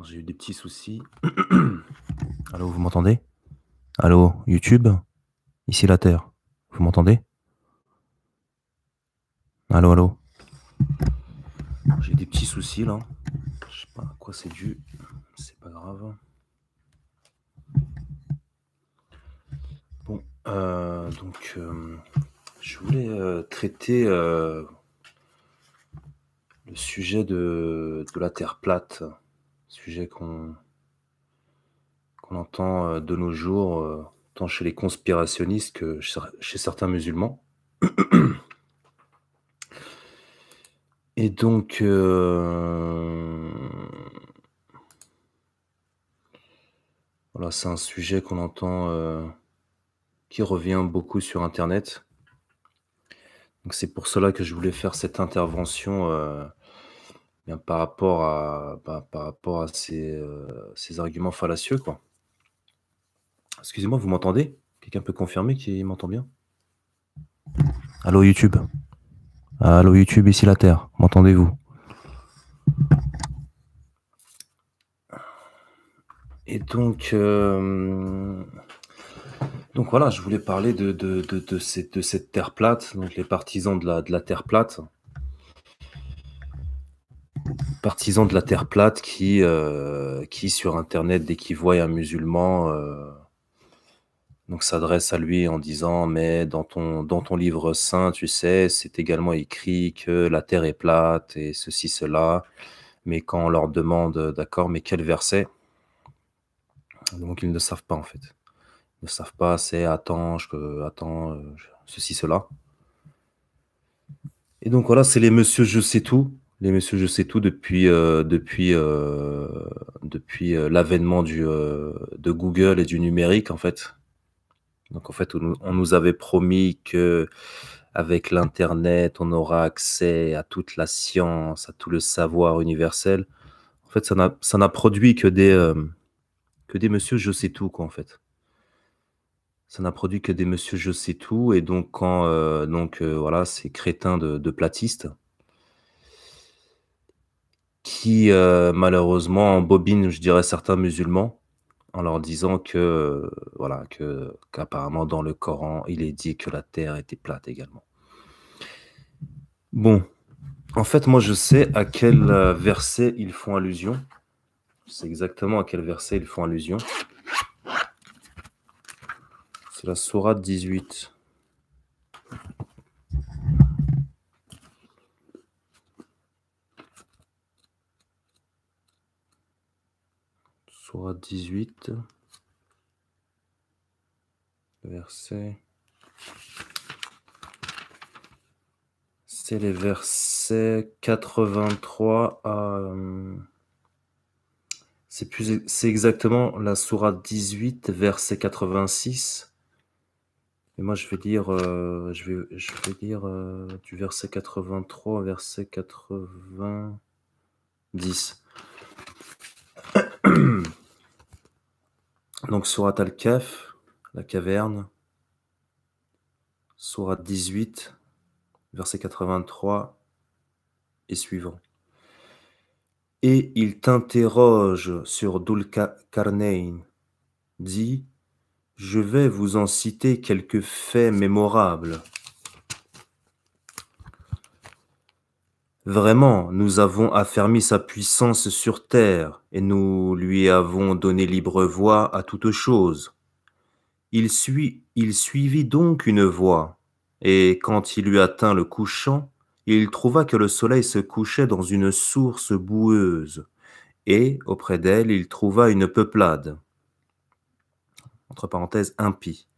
J'ai eu des petits soucis. Allô, vous m'entendez? Allô, YouTube? Ici la Terre. Vous m'entendez? Allô, allô? J'ai des petits soucis là. Je sais pas à quoi c'est dû. C'est pas grave. Bon, je voulais traiter le sujet de la Terre plate. Sujet qu'on entend de nos jours, tant chez les conspirationnistes que chez certains musulmans. Et donc, voilà, c'est un sujet qu'on entend, qui revient beaucoup sur internet. Donc c'est pour cela que je voulais faire cette intervention, bien par rapport à ces arguments fallacieux, quoi. Excusez-moi, vous m'entendez? Quelqu'un peut confirmer qu'il m'entend bien? Allô YouTube? Allô YouTube, ici la Terre, m'entendez-vous? Et donc voilà, je voulais parler de cette terre plate, donc les partisans de la terre plate. Partisans de la terre plate qui sur internet, dès qu'ils voient un musulman, donc s'adresse à lui en disant: «Mais dans ton livre saint, tu sais, c'est également écrit que la terre est plate et ceci, cela». Mais quand on leur demande: «D'accord, mais quel verset?» Donc ils ne savent pas en fait. Ils ne savent pas, c'est: «Attends, ceci, cela». Et donc voilà, c'est les monsieur je sais tout, depuis l'avènement de Google et du numérique, en fait. Donc en fait, on nous avait promis que avec l'internet, on aura accès à toute la science, à tout le savoir universel. En fait, ça n'a produit que des monsieur je sais tout, quoi, en fait. Ça n'a produit que des monsieur je sais tout. Et donc voilà, ces crétins de platistes qui, malheureusement embobinent, je dirais, certains musulmans en leur disant que, voilà, qu'apparemment dans le Coran, il est dit que la terre était plate également. Bon, en fait, moi je sais à quel, verset ils font allusion. Je sais exactement à quel verset ils font allusion. C'est la sourate 18. Sourate 18, verset. C'est les versets 83 à. C'est exactement la sourate 18, verset 86. Et moi, je vais lire, du verset 83 au verset 90. Donc, sourate Al-Kahf, la caverne, sourate 18, verset 83 et suivant. Et il t'interroge sur Dhul-Qarnayn, dit: je vais vous en citer quelques faits mémorables. Vraiment, nous avons affermi sa puissance sur terre, et nous lui avons donné libre voie à toute chose. Il suivit donc une voie, et quand il eut atteint le couchant, il trouva que le soleil se couchait dans une source boueuse, et, auprès d'elle, il trouva une peuplade, entre parenthèses, impie.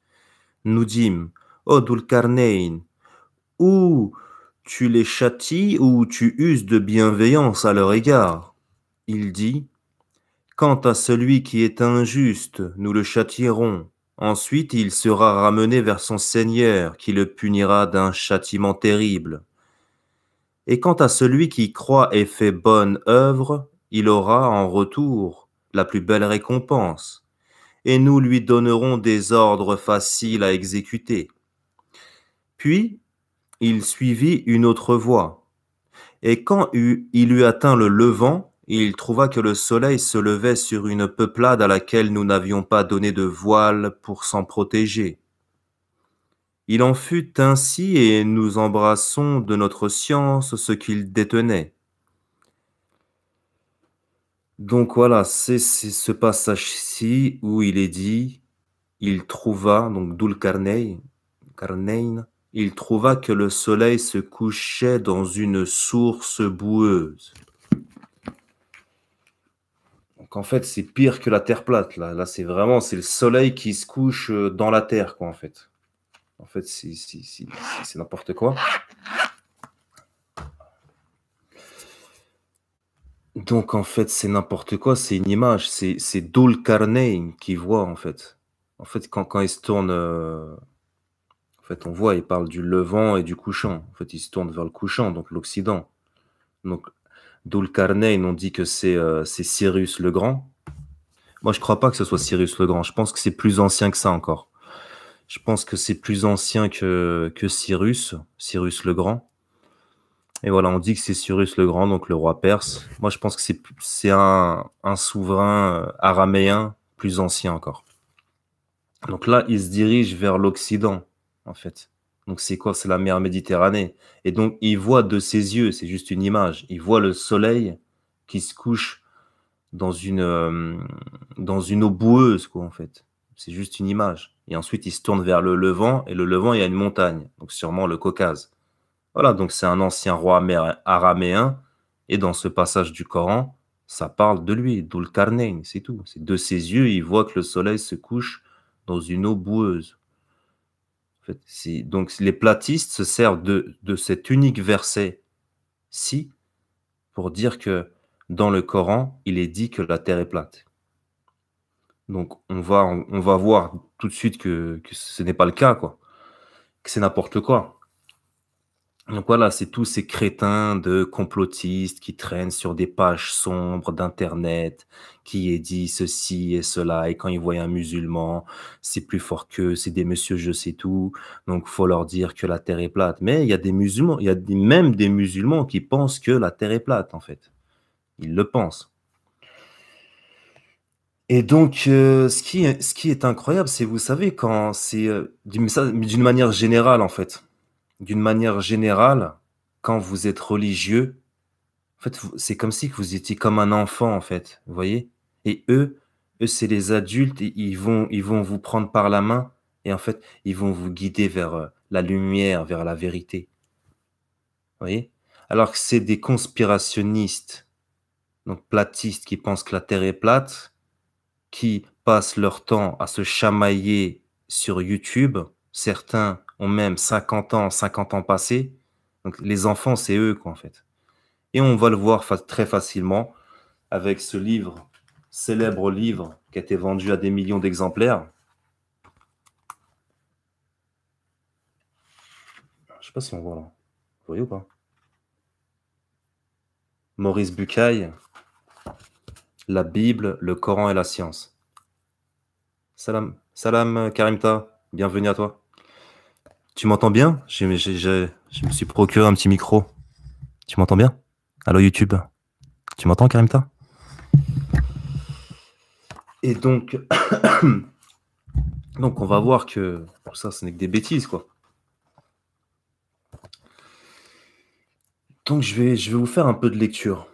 Nous dîmes: ô Dhul-Qarnayn, ou tu les châties, ou tu uses de bienveillance à leur égard. Il dit: quant à celui qui est injuste, nous le châtierons. Ensuite, il sera ramené vers son Seigneur, qui le punira d'un châtiment terrible. Et quant à celui qui croit et fait bonne œuvre, il aura en retour la plus belle récompense, et nous lui donnerons des ordres faciles à exécuter. Puis, il suivit une autre voie. Et quand il eut atteint le levant, il trouva que le soleil se levait sur une peuplade à laquelle nous n'avions pas donné de voile pour s'en protéger. Il en fut ainsi et nous embrassons de notre science ce qu'il détenait. Donc voilà, c'est ce passage-ci où il est dit, il trouva, donc Karnein, il trouva que le soleil se couchait dans une source boueuse. Donc en fait, c'est pire que la Terre plate. Là c'est vraiment, c'est le soleil qui se couche dans la Terre, quoi, en fait. En fait, c'est n'importe quoi. Donc en fait, c'est n'importe quoi, c'est une image, c'est Dul-Qarnayn qui voit, en fait. En fait, quand il se tourne, en fait, on voit, il parle du levant et du couchant. En fait, il se tourne vers le couchant, donc l'Occident. Donc Dul-Qarnayn, on dit que c'est Cyrus le Grand. Moi, je crois pas que ce soit Cyrus le Grand. Je pense que c'est plus ancien que ça encore. Je pense que c'est plus ancien que Cyrus le Grand. Et voilà, on dit que c'est Cyrus le Grand, donc le roi perse. Moi, je pense que c'est un souverain araméen plus ancien encore. Donc là, il se dirige vers l'Occident, en fait. Donc c'est quoi? C'est la mer Méditerranée. Et donc, il voit de ses yeux, c'est juste une image, il voit le soleil qui se couche dans une eau boueuse, quoi, en fait. C'est juste une image. Et ensuite, il se tourne vers le Levant, et le Levant, il y a une montagne, donc sûrement le Caucase. Voilà, donc c'est un ancien roi araméen, et dans ce passage du Coran, ça parle de lui, Dul-Qarnayn, c'est tout. C'est de ses yeux, il voit que le soleil se couche dans une eau boueuse. En fait, donc les platistes se servent de cet unique verset-ci pour dire que dans le Coran, il est dit que la Terre est plate. Donc on va voir tout de suite que ce n'est pas le cas, quoi, que c'est n'importe quoi. Donc voilà, c'est tous ces crétins de complotistes qui traînent sur des pages sombres d'internet, qui est dit ceci et cela, et quand ils voient un musulman, c'est plus fort qu'eux, c'est des messieurs je sais tout, donc faut leur dire que la terre est plate. Mais il y a des musulmans, même des musulmans qui pensent que la terre est plate, en fait. Ils le pensent. Et donc, ce qui est incroyable, c'est, vous savez, quand c'est d'une manière générale, en fait. D'une manière générale, quand vous êtes religieux, en fait, c'est comme si que vous étiez comme un enfant, en fait, vous voyez? Et eux, c'est les adultes, et ils vont vous prendre par la main, et en fait, ils vont vous guider vers la lumière, vers la vérité. Vous voyez? Alors que c'est des conspirationnistes, donc platistes, qui pensent que la Terre est plate, qui passent leur temps à se chamailler sur YouTube. Certains ont même 50 ans passés. Donc les enfants, c'est eux, quoi, en fait. Et on va le voir très facilement avec ce livre, célèbre livre, qui a été vendu à des millions d'exemplaires. Je sais pas si on voit là. Vous voyez ou pas? Maurice Bucaille, la Bible, le Coran et la science. Salam, salam Karimta, bienvenue à toi. Tu m'entends bien? Je me suis procuré un petit micro. Tu m'entends bien? Allô YouTube? Tu m'entends Karimta? Et donc, donc on va voir que tout ça, ce n'est que des bêtises, quoi. Donc je vais vous faire un peu de lecture.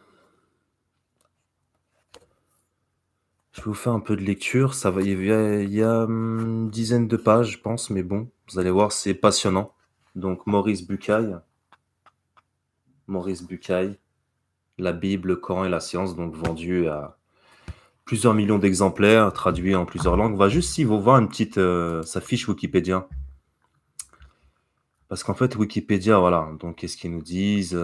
Je vais vous faire un peu de lecture. Ça va, il y a une dizaine de pages, je pense, mais bon, vous allez voir, c'est passionnant. Donc Maurice Bucaille, la Bible, le Coran et la science, donc vendu à plusieurs millions d'exemplaires, traduit en plusieurs langues. On va juste si vous voir une petite sa fiche Wikipédia. Parce qu'en fait, Wikipédia, voilà, donc qu'est-ce qu'ils nous disent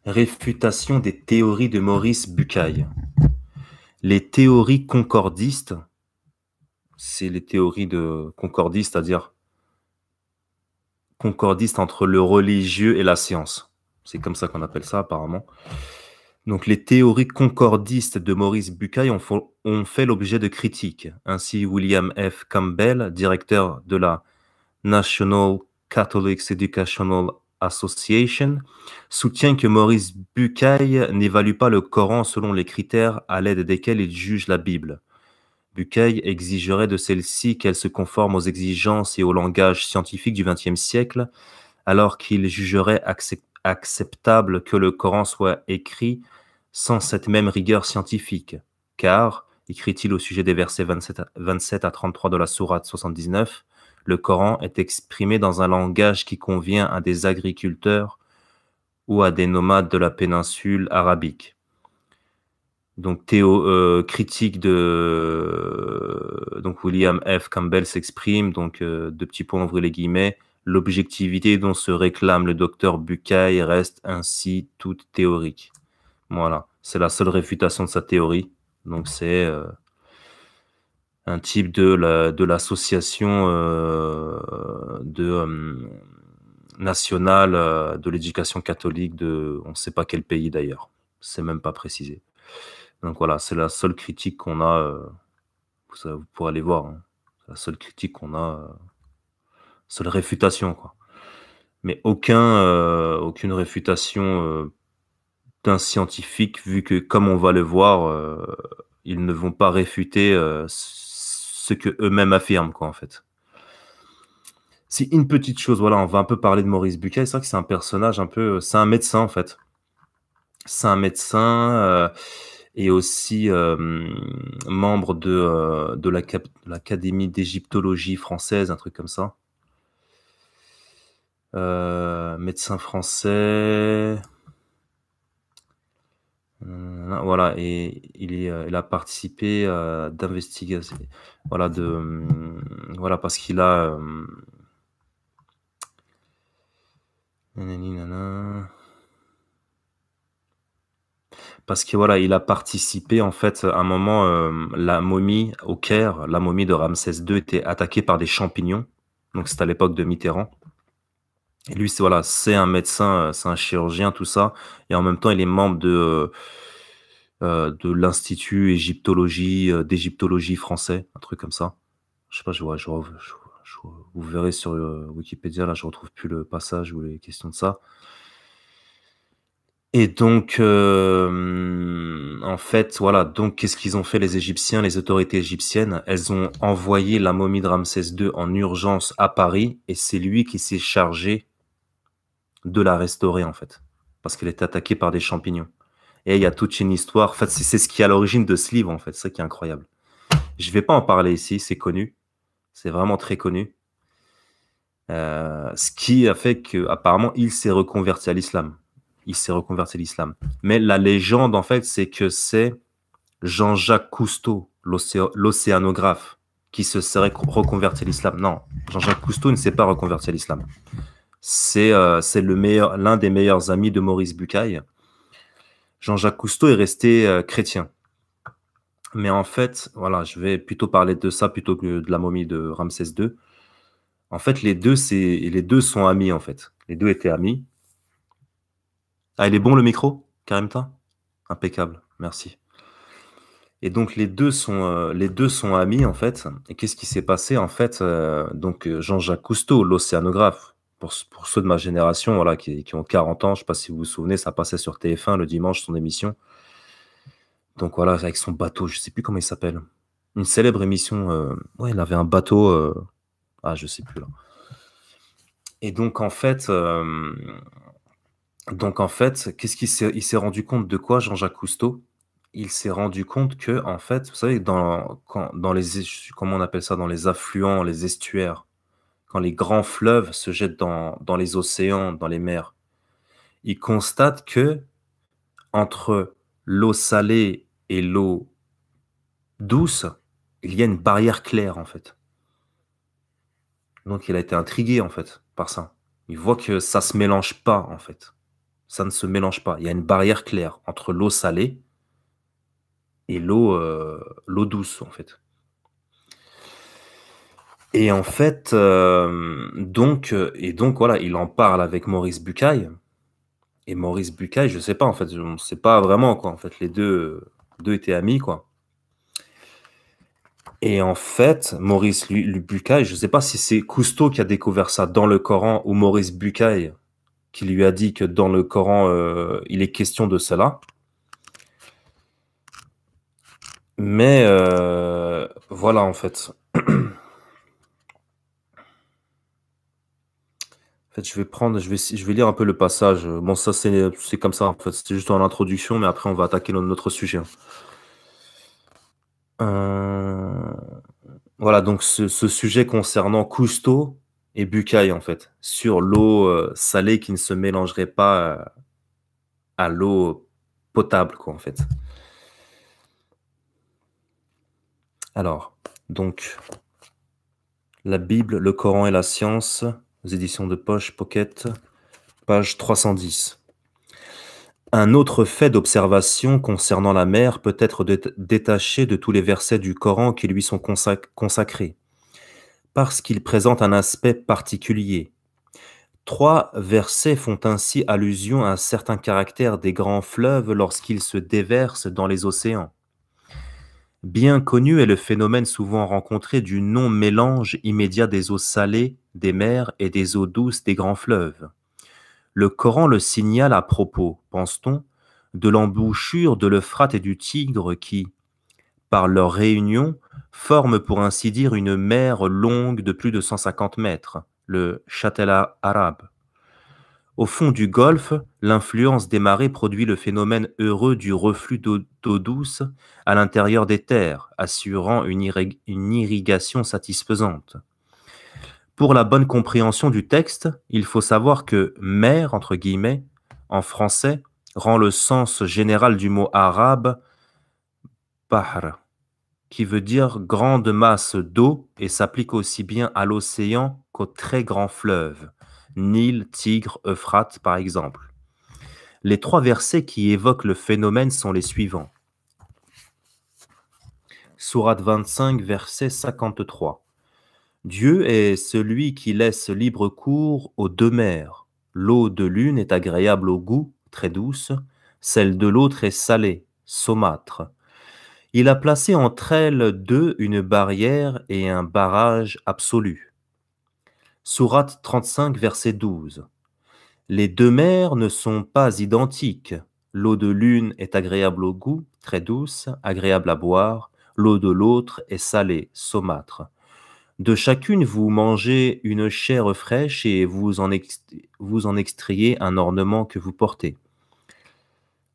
réfutation des théories de Maurice Bucaille. Les théories concordistes, c'est les théories de concordistes, c'est-à-dire concordistes entre le religieux et la science. C'est comme ça qu'on appelle ça apparemment. Donc les théories concordistes de Maurice Bucaille ont fait l'objet de critiques. Ainsi, William F. Campbell, directeur de la National Catholic Educational Association soutient que Maurice Bucaille n'évalue pas le Coran selon les critères à l'aide desquels il juge la Bible. Bucaille exigerait de celle-ci qu'elle se conforme aux exigences et au langage scientifique du XXe siècle, alors qu'il jugerait acceptable que le Coran soit écrit sans cette même rigueur scientifique, car, écrit-il au sujet des versets 27 à 33 de la sourate 79, le Coran est exprimé dans un langage qui convient à des agriculteurs ou à des nomades de la péninsule arabique. Donc, critique de donc William F. Campbell s'exprime, donc deux petits points, ouvrez les guillemets, l'objectivité dont se réclame le docteur Bucaille reste ainsi toute théorique. Voilà, c'est la seule réfutation de sa théorie. Donc c'est un type de l'association nationale de l'éducation catholique de on ne sait pas quel pays d'ailleurs. C'est même pas précisé. Donc voilà, c'est la seule critique qu'on a. Vous pourrez aller voir. Hein. C'est la seule critique qu'on a. Seule réfutation, quoi. Mais aucune réfutation d'un scientifique, vu que, comme on va le voir, ils ne vont pas réfuter ce que eux-mêmes affirment, quoi, en fait. C'est une petite chose, voilà, on va un peu parler de Maurice Bucaille. C'est vrai que c'est un personnage un peu. C'est un médecin, en fait. C'est un médecin et aussi membre de l'Académie d'égyptologie française, un truc comme ça. Médecin français. Voilà, et il a participé d'investigation. Voilà, voilà, parce qu'il a. Nanani, nana. Parce que voilà, il a participé en fait à un moment, la momie au Caire, la momie de Ramsès II était attaquée par des champignons. Donc c'était à l'époque de Mitterrand. Et lui, voilà, c'est un médecin, c'est un chirurgien, tout ça. Et en même temps, il est membre de l'Institut d'égyptologie français, un truc comme ça. Je sais pas, vous verrez sur Wikipédia, là, je retrouve plus le passage ou les questions de ça. Et donc, en fait, voilà, donc qu'est-ce qu'ils ont fait les Égyptiens, les autorités égyptiennes? Elles ont envoyé la momie de Ramsès II en urgence à Paris, et c'est lui qui s'est chargé de la restaurer, en fait, parce qu'elle était attaquée par des champignons. Et il y a toute une histoire, en fait, c'est ce qui est à l'origine de ce livre, en fait, c'est ça qui est incroyable. Je vais pas en parler ici, c'est connu, c'est vraiment très connu. Ce qui a fait qu'apparemment, il s'est reconverti à l'islam. Il s'est reconverti à l'islam. Mais la légende, en fait, c'est que c'est Jean-Jacques Cousteau, l'océanographe, qui se serait reconverti à l'islam. Non, Jean-Jacques Cousteau ne s'est pas reconverti à l'islam. C'est l'un des meilleurs amis de Maurice Bucaille. Jean-Jacques Cousteau est resté chrétien. Mais en fait, voilà, je vais plutôt parler de ça plutôt que de la momie de Ramsès II. En fait, les deux sont amis, en fait. Les deux étaient amis. Ah, il est bon le micro, Karimta? Impeccable, merci. Et donc les deux sont amis en fait. Et qu'est-ce qui s'est passé en fait? Donc Jean-Jacques Cousteau, l'océanographe, pour ceux de ma génération, voilà, qui ont 40 ans, je ne sais pas si vous vous souvenez, ça passait sur TF1 le dimanche son émission. Donc voilà, avec son bateau, je ne sais plus comment il s'appelle. Une célèbre émission. Ouais, il avait un bateau. Ah, je sais plus là. Et donc en fait. Qu'est-ce il s'est rendu compte de quoi, Jean-Jacques Cousteau? Il s'est rendu compte que, en fait, vous savez, comment on appelle ça, dans les affluents, les estuaires, quand les grands fleuves se jettent dans les océans, dans les mers, il constate que entre l'eau salée et l'eau douce, il y a une barrière claire, en fait. Donc, il a été intrigué, en fait, par ça. Il voit que ça se mélange pas, en fait. Ça ne se mélange pas. Il y a une barrière claire entre l'eau salée et l'eau douce, en fait. Et en fait, donc voilà, il en parle avec Maurice Bucaille. Et Maurice Bucaille, je sais pas, en fait, on ne sait pas vraiment, quoi. En fait, les deux étaient amis, quoi. Et en fait, Maurice Bucaille, je sais pas si c'est Cousteau qui a découvert ça dans le Coran ou Maurice Bucaille qui lui a dit que dans le Coran, il est question de cela. Mais voilà, en fait. En fait, je vais lire un peu le passage. Bon, ça, c'est comme ça, en fait. C'est juste en introduction, mais après, on va attaquer notre sujet. Euh, Voilà, donc ce sujet concernant Cousteau et Bucaille, en fait, sur l'eau salée qui ne se mélangerait pas à l'eau potable, quoi, en fait. Alors, donc, la Bible, le Coran et la science, aux éditions de Poche Pocket, page 310. Un autre fait d'observation concernant la mer peut être détaché de tous les versets du Coran qui lui sont consacrés, parce qu'il présente un aspect particulier. 3 versets font ainsi allusion à un certain caractère des grands fleuves lorsqu'ils se déversent dans les océans. Bien connu est le phénomène souvent rencontré du non-mélange immédiat des eaux salées des mers et des eaux douces des grands fleuves. Le Coran le signale à propos, pense-t-on, de l'embouchure de l'Euphrate et du Tigre qui, par leur réunion, forment pour ainsi dire une mer longue de plus de 150 mètres, le Châtel arabe. Au fond du golfe, l'influence des marées produit le phénomène heureux du reflux d'eau douce à l'intérieur des terres, assurant une irrigation satisfaisante. Pour la bonne compréhension du texte, il faut savoir que mer, entre guillemets, en français, rend le sens général du mot arabe bahr, qui veut dire grande masse d'eau et s'applique aussi bien à l'océan qu'aux très grands fleuves, Nil, Tigre, Euphrate par exemple. Les 3 versets qui évoquent le phénomène sont les suivants. Sourate 25, verset 53. Dieu est celui qui laisse libre cours aux 2 mers. L'eau de l'une est agréable au goût, très douce, celle de l'autre est salée, saumâtre. Il a placé entre elles 2 une barrière et un barrage absolu. Sourate 35, verset 12. Les 2 mers ne sont pas identiques. L'eau de l'une est agréable au goût, très douce, agréable à boire. L'eau de l'autre est salée, saumâtre. De chacune, vous mangez une chair fraîche et vous en extrayez un ornement que vous portez.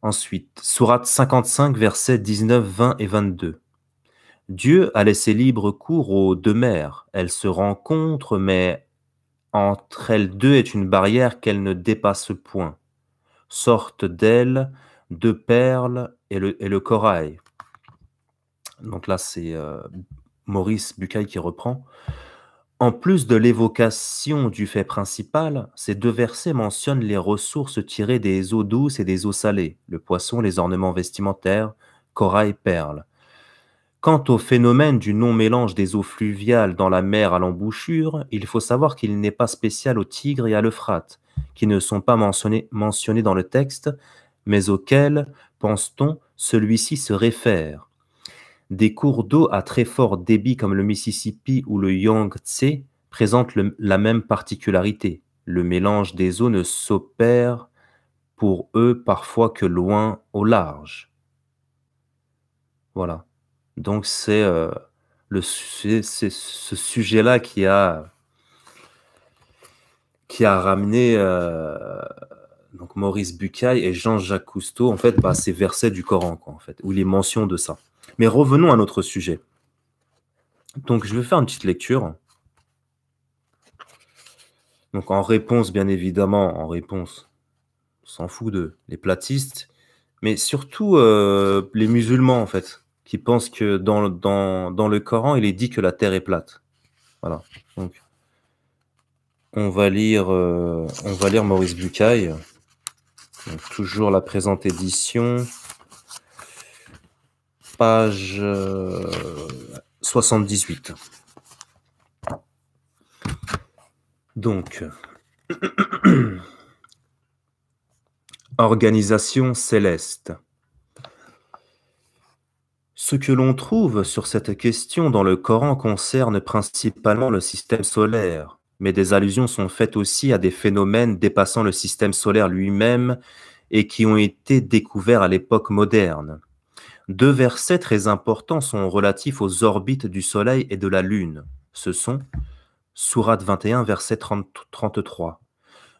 Ensuite, Sourate 55, versets 19, 20 et 22. Dieu a laissé libre cours aux 2 mers. Elles se rencontrent, mais entre elles 2 est une barrière qu'elles ne dépassent point. Sortent d'elles 2 perles et le corail. Donc là, c'est Maurice Bucaille qui reprend. En plus de l'évocation du fait principal, ces 2 versets mentionnent les ressources tirées des eaux douces et des eaux salées, le poisson, les ornements vestimentaires, corail, perles. Quant au phénomène du non-mélange des eaux fluviales dans la mer à l'embouchure, il faut savoir qu'il n'est pas spécial au Tigre et à l'Euphrate, qui ne sont pas mentionnés dans le texte, mais auxquels, pense-t-on, celui-ci se réfère. Des cours d'eau à très fort débit comme le Mississippi ou le Yangtze présentent la même particularité. Le mélange des eaux ne s'opère pour eux parfois que loin au large. Voilà. Donc c'est ce sujet-là qui a ramené donc Maurice Bucaille et Jean-Jacques Cousteau, en fait, ces versets du Coran, quoi, en fait, où il est mention de ça. Mais revenons à notre sujet. Donc, je vais faire une petite lecture. Donc, en réponse, bien évidemment, on s'en fout les platistes, mais surtout les musulmans, en fait, qui pensent que dans le Coran, il est dit que la terre est plate. Voilà. Donc, on va lire Maurice Bucaille. Donc, toujours la présente édition. Page 78. Donc, organisation céleste. Ce que l'on trouve sur cette question dans le Coran concerne principalement le système solaire, mais des allusions sont faites aussi à des phénomènes dépassant le système solaire lui-même et qui ont été découverts à l'époque moderne. Deux versets très importants sont relatifs aux orbites du Soleil et de la Lune. Ce sont Sourate 21, verset 33.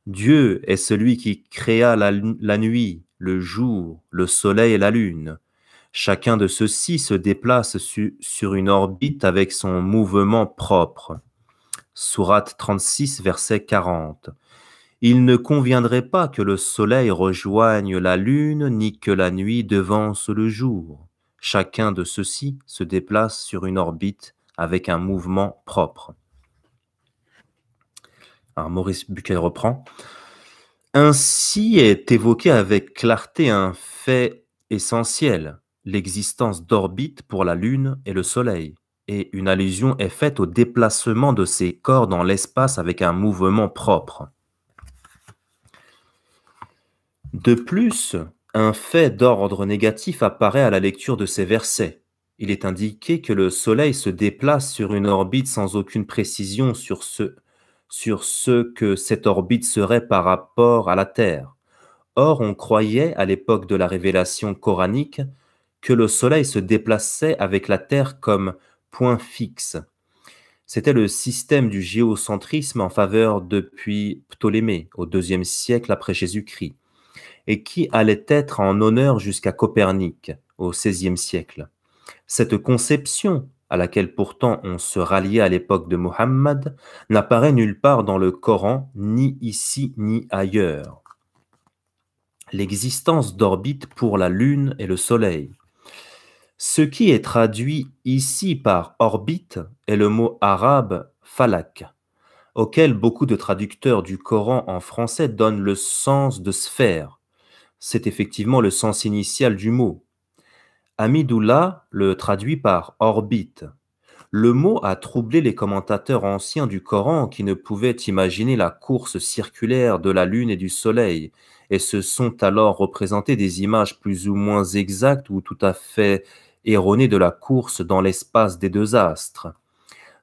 Dieu est celui qui créa la nuit, le jour, le soleil et la lune. Chacun de ceux-ci se déplace sur une orbite avec son mouvement propre. Sourate 36, verset 40. Il ne conviendrait pas que le soleil rejoigne la lune, ni que la nuit devance le jour. Chacun de ceux-ci se déplace sur une orbite avec un mouvement propre. Alors Maurice Bucaille reprend. Ainsi est évoqué avec clarté un fait essentiel, l'existence d'orbites pour la Lune et le Soleil, et une allusion est faite au déplacement de ces corps dans l'espace avec un mouvement propre. De plus, un fait d'ordre négatif apparaît à la lecture de ces versets. Il est indiqué que le Soleil se déplace sur une orbite sans aucune précision sur ce que cette orbite serait par rapport à la Terre. Or, on croyait, à l'époque de la révélation coranique, que le Soleil se déplaçait avec la Terre comme point fixe. C'était le système du géocentrisme en faveur depuis Ptolémée, au IIe siècle après Jésus-Christ, et qui allait être en honneur jusqu'à Copernic, au XVIe siècle. Cette conception, à laquelle pourtant on se ralliait à l'époque de Mohammed, n'apparaît nulle part dans le Coran, ni ici ni ailleurs. L'existence d'orbites pour la Lune et le Soleil. Ce qui est traduit ici par orbite est le mot arabe falak, auquel beaucoup de traducteurs du Coran en français donnent le sens de sphère. C'est effectivement le sens initial du mot. Hamidullah le traduit par orbite. Le mot a troublé les commentateurs anciens du Coran qui ne pouvaient imaginer la course circulaire de la Lune et du Soleil, et se sont alors représentés des images plus ou moins exactes ou tout à fait erronées de la course dans l'espace des deux astres.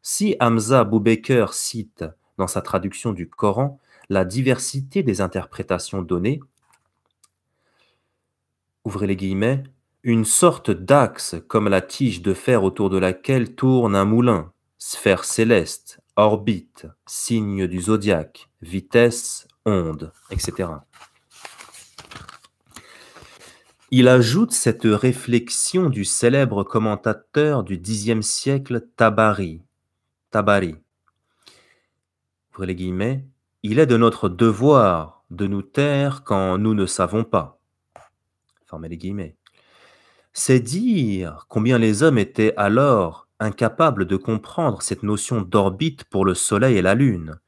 Si Hamza Boubaker cite dans sa traduction du Coran la diversité des interprétations données, ouvrez les guillemets, une sorte d'axe comme la tige de fer autour de laquelle tourne un moulin, sphère céleste, orbite, signe du zodiaque, vitesse, onde, etc. Il ajoute cette réflexion du célèbre commentateur du Xe siècle Tabari. Ouvrez les guillemets, il est de notre devoir de nous taire quand nous ne savons pas. Fermez les guillemets. C'est dire combien les hommes étaient alors incapables de comprendre cette notion d'orbite pour le Soleil et la Lune.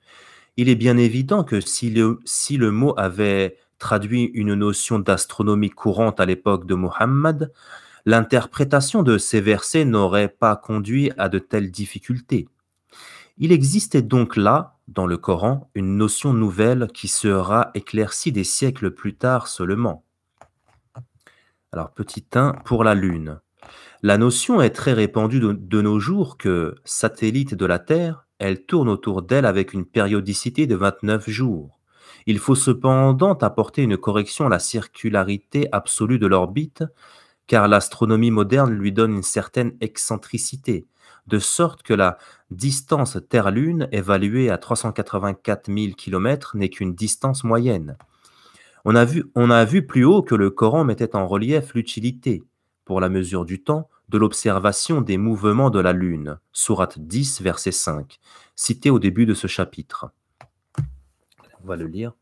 Il est bien évident que si le mot avait traduit une notion d'astronomie courante à l'époque de Mohammed, l'interprétation de ces versets n'aurait pas conduit à de telles difficultés. Il existait donc là, dans le Coran, une notion nouvelle qui sera éclaircie des siècles plus tard seulement. Alors, petit 1, pour la Lune. La notion est très répandue de nos jours que, satellite de la Terre, elle tourne autour d'elle avec une périodicité de 29 jours. Il faut cependant apporter une correction à la circularité absolue de l'orbite, car l'astronomie moderne lui donne une certaine excentricité, de sorte que la distance Terre-Lune, évaluée à 384 000 km, n'est qu'une distance moyenne. On a vu plus haut que le Coran mettait en relief l'utilité, pour la mesure du temps, de l'observation des mouvements de la Lune, sourate 10, verset 5, cité au début de ce chapitre. On va le lire.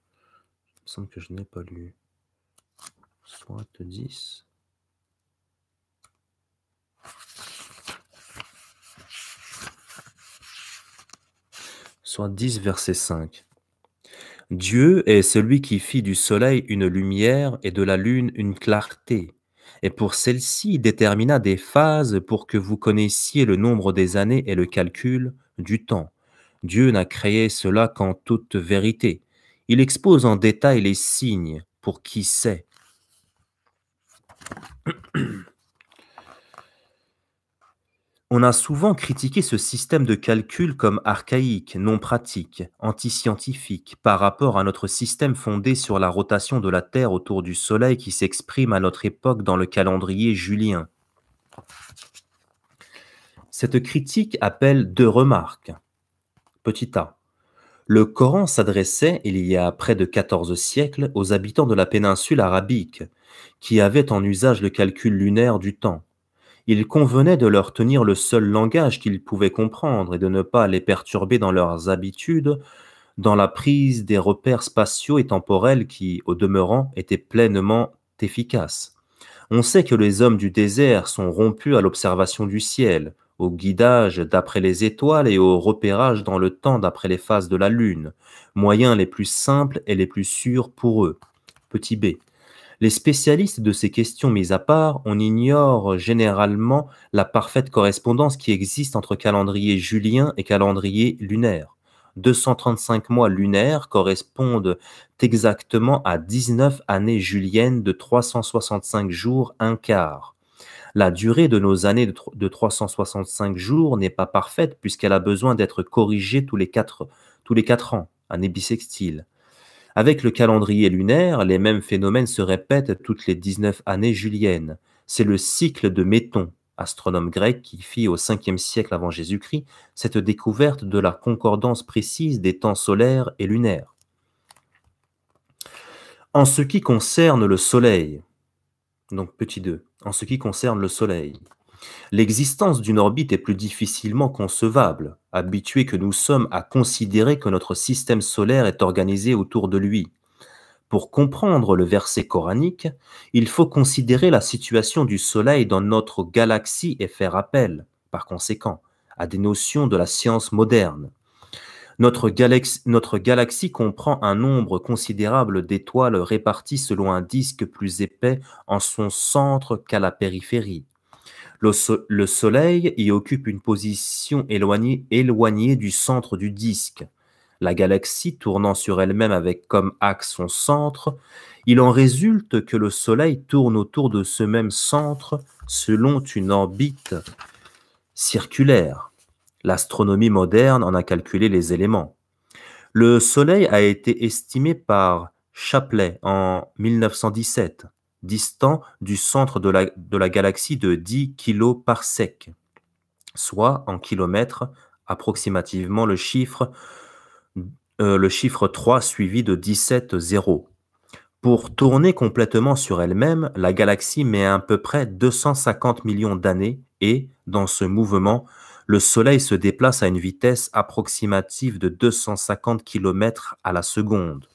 Il me semble que je n'ai pas lu. Sourate 10. Sourate 10, verset 5. Dieu est celui qui fit du soleil une lumière et de la lune une clarté, et pour celle-ci détermina des phases pour que vous connaissiez le nombre des années et le calcul du temps. Dieu n'a créé cela qu'en toute vérité. Il expose en détail les signes pour qui sait. On a souvent critiqué ce système de calcul comme archaïque, non pratique, antiscientifique, par rapport à notre système fondé sur la rotation de la Terre autour du Soleil qui s'exprime à notre époque dans le calendrier julien. Cette critique appelle deux remarques. Petit a. Le Coran s'adressait, il y a près de 14 siècles, aux habitants de la péninsule arabique, qui avaient en usage le calcul lunaire du temps. Il convenait de leur tenir le seul langage qu'ils pouvaient comprendre et de ne pas les perturber dans leurs habitudes, dans la prise des repères spatiaux et temporels qui, au demeurant, étaient pleinement efficaces. On sait que les hommes du désert sont rompus à l'observation du ciel, au guidage d'après les étoiles et au repérage dans le temps d'après les phases de la lune, moyens les plus simples et les plus sûrs pour eux. Petit b. Les spécialistes de ces questions mises à part, on ignore généralement la parfaite correspondance qui existe entre calendrier julien et calendrier lunaire. 235 mois lunaires correspondent exactement à 19 années juliennes de 365 jours, un quart. La durée de nos années de 365 jours n'est pas parfaite puisqu'elle a besoin d'être corrigée tous les 4 ans, année bissextile. Avec le calendrier lunaire, les mêmes phénomènes se répètent toutes les 19 années juliennes. C'est le cycle de Méton, astronome grec qui fit au 5e siècle avant Jésus-Christ cette découverte de la concordance précise des temps solaires et lunaires. En ce qui concerne le Soleil, donc petit 2, en ce qui concerne le Soleil, l'existence d'une orbite est plus difficilement concevable, habitués que nous sommes à considérer que notre système solaire est organisé autour de lui. Pour comprendre le verset coranique, il faut considérer la situation du Soleil dans notre galaxie et faire appel, par conséquent, à des notions de la science moderne. Notre galaxie comprend un nombre considérable d'étoiles réparties selon un disque plus épais en son centre qu'à la périphérie. Le Soleil y occupe une position éloignée du centre du disque. La galaxie tournant sur elle-même avec comme axe son centre, il en résulte que le Soleil tourne autour de ce même centre selon une orbite circulaire. L'astronomie moderne en a calculé les éléments. Le Soleil a été estimé par Shapley en 1917, distant du centre de la galaxie de 10 km/s, soit en kilomètres approximativement le chiffre 3 suivi de 17 zéros. Pour tourner complètement sur elle-même, la galaxie met à peu près 250 millions d'années et, dans ce mouvement, le Soleil se déplace à une vitesse approximative de 250 km à la seconde.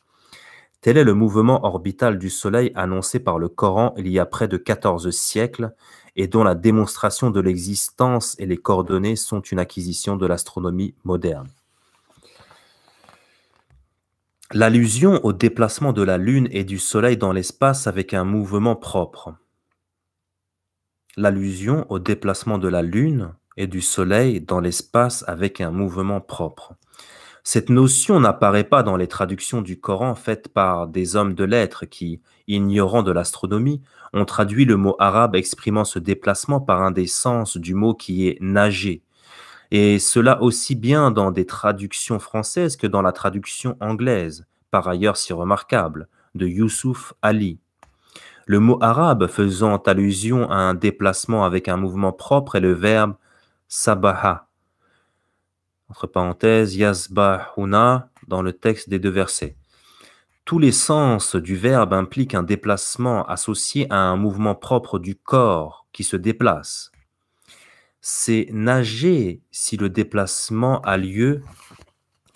Tel est le mouvement orbital du Soleil annoncé par le Coran il y a près de 14 siècles et dont la démonstration de l'existence et les coordonnées sont une acquisition de l'astronomie moderne. L'allusion au déplacement de la Lune et du Soleil dans l'espace avec un mouvement propre. L'allusion au déplacement de la Lune et du Soleil dans l'espace avec un mouvement propre. Cette notion n'apparaît pas dans les traductions du Coran faites par des hommes de lettres qui, ignorant de l'astronomie, ont traduit le mot arabe exprimant ce déplacement par un des sens du mot qui est nager, et cela aussi bien dans des traductions françaises que dans la traduction anglaise, par ailleurs si remarquable, de Youssouf Ali. Le mot arabe faisant allusion à un déplacement avec un mouvement propre est le verbe sabaha, entre parenthèses, yasbahuna, dans le texte des 2 versets. Tous les sens du verbe impliquent un déplacement associé à un mouvement propre du corps qui se déplace. C'est nager si le déplacement a lieu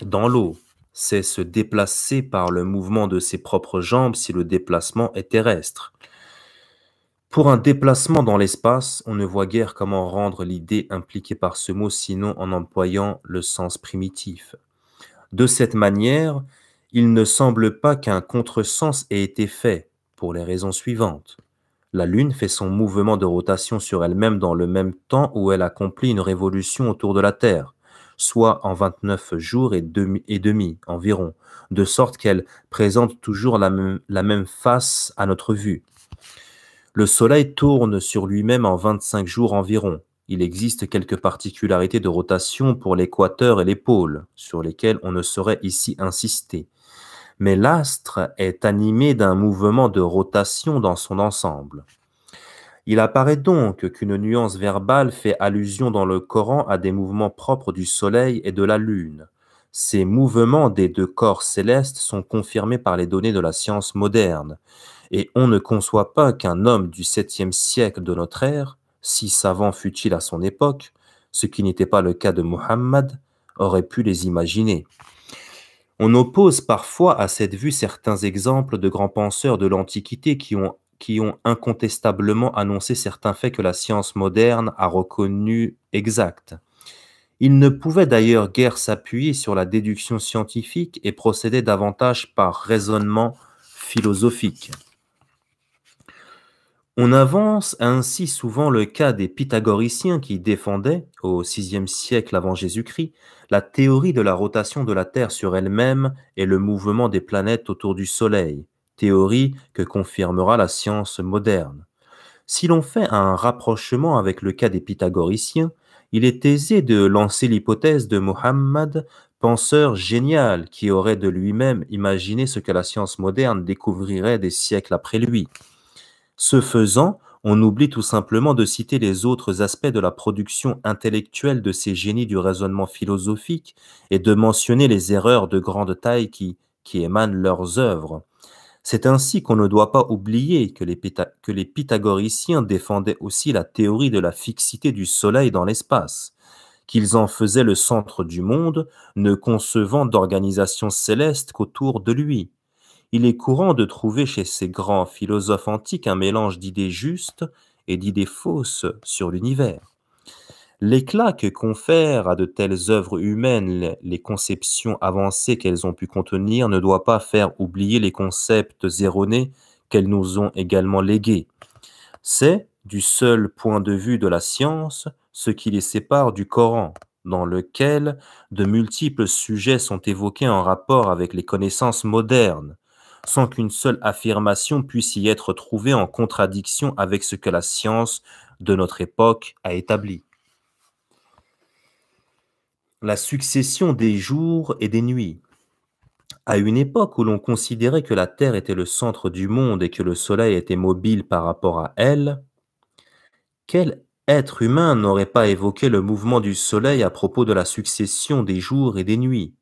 dans l'eau. C'est se déplacer par le mouvement de ses propres jambes si le déplacement est terrestre. Pour un déplacement dans l'espace, on ne voit guère comment rendre l'idée impliquée par ce mot sinon en employant le sens primitif. De cette manière, il ne semble pas qu'un contresens ait été fait, pour les raisons suivantes. La Lune fait son mouvement de rotation sur elle-même dans le même temps où elle accomplit une révolution autour de la Terre, soit en 29 jours et demi environ, de sorte qu'elle présente toujours la même face à notre vue. Le Soleil tourne sur lui-même en 25 jours environ, Il existe quelques particularités de rotation pour l'équateur et les pôles, sur lesquelles on ne saurait ici insister. Mais l'astre est animé d'un mouvement de rotation dans son ensemble. Il apparaît donc qu'une nuance verbale fait allusion dans le Coran à des mouvements propres du Soleil et de la Lune. Ces mouvements des deux corps célestes sont confirmés par les données de la science moderne, et on ne conçoit pas qu'un homme du 7e siècle de notre ère, si savant fut-il à son époque, ce qui n'était pas le cas de Muhammad, aurait pu les imaginer. On oppose parfois à cette vue certains exemples de grands penseurs de l'Antiquité qui ont incontestablement annoncé certains faits que la science moderne a reconnus exacts. Ils ne pouvaient d'ailleurs guère s'appuyer sur la déduction scientifique et procédaient davantage par raisonnement philosophique. On avance ainsi souvent le cas des pythagoriciens qui défendaient, au VIe siècle avant Jésus-Christ, la théorie de la rotation de la Terre sur elle-même et le mouvement des planètes autour du Soleil, théorie que confirmera la science moderne. Si l'on fait un rapprochement avec le cas des pythagoriciens, il est aisé de lancer l'hypothèse de Mohammed, penseur génial qui aurait de lui-même imaginé ce que la science moderne découvrirait des siècles après lui. Ce faisant, on oublie tout simplement de citer les autres aspects de la production intellectuelle de ces génies du raisonnement philosophique et de mentionner les erreurs de grande taille qui émanent leurs œuvres. C'est ainsi qu'on ne doit pas oublier que les pythagoriciens défendaient aussi la théorie de la fixité du Soleil dans l'espace, qu'ils en faisaient le centre du monde, ne concevant d'organisation céleste qu'autour de lui. Il est courant de trouver chez ces grands philosophes antiques un mélange d'idées justes et d'idées fausses sur l'univers. L'éclat que confèrent à de telles œuvres humaines les conceptions avancées qu'elles ont pu contenir ne doit pas faire oublier les concepts erronés qu'elles nous ont également légués. C'est, du seul point de vue de la science, ce qui les sépare du Coran, dans lequel de multiples sujets sont évoqués en rapport avec les connaissances modernes, sans qu'une seule affirmation puisse y être trouvée en contradiction avec ce que la science de notre époque a établi. La succession des jours et des nuits. À une époque où l'on considérait que la Terre était le centre du monde et que le Soleil était mobile par rapport à elle, quel être humain n'aurait pas évoqué le mouvement du Soleil à propos de la succession des jours et des nuits?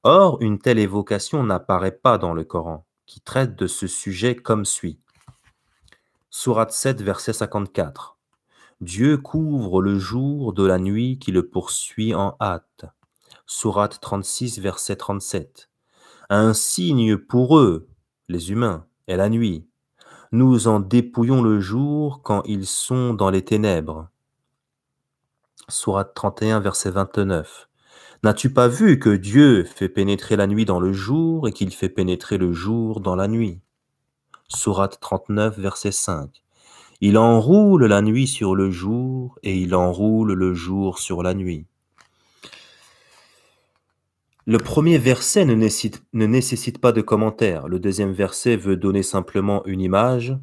Or, une telle évocation n'apparaît pas dans le Coran, qui traite de ce sujet comme suit. Sourate 7, verset 54. Dieu couvre le jour de la nuit qui le poursuit en hâte. Sourate 36, verset 37. Un signe pour eux, les humains, est la nuit. Nous en dépouillons le jour quand ils sont dans les ténèbres. Sourate 31, verset 29. N'as-tu pas vu que Dieu fait pénétrer la nuit dans le jour et qu'il fait pénétrer le jour dans la nuit? Sourate 39, verset 5. Il enroule la nuit sur le jour et il enroule le jour sur la nuit. Le premier verset ne nécessite pas de commentaire. Le deuxième verset veut donner simplement une image.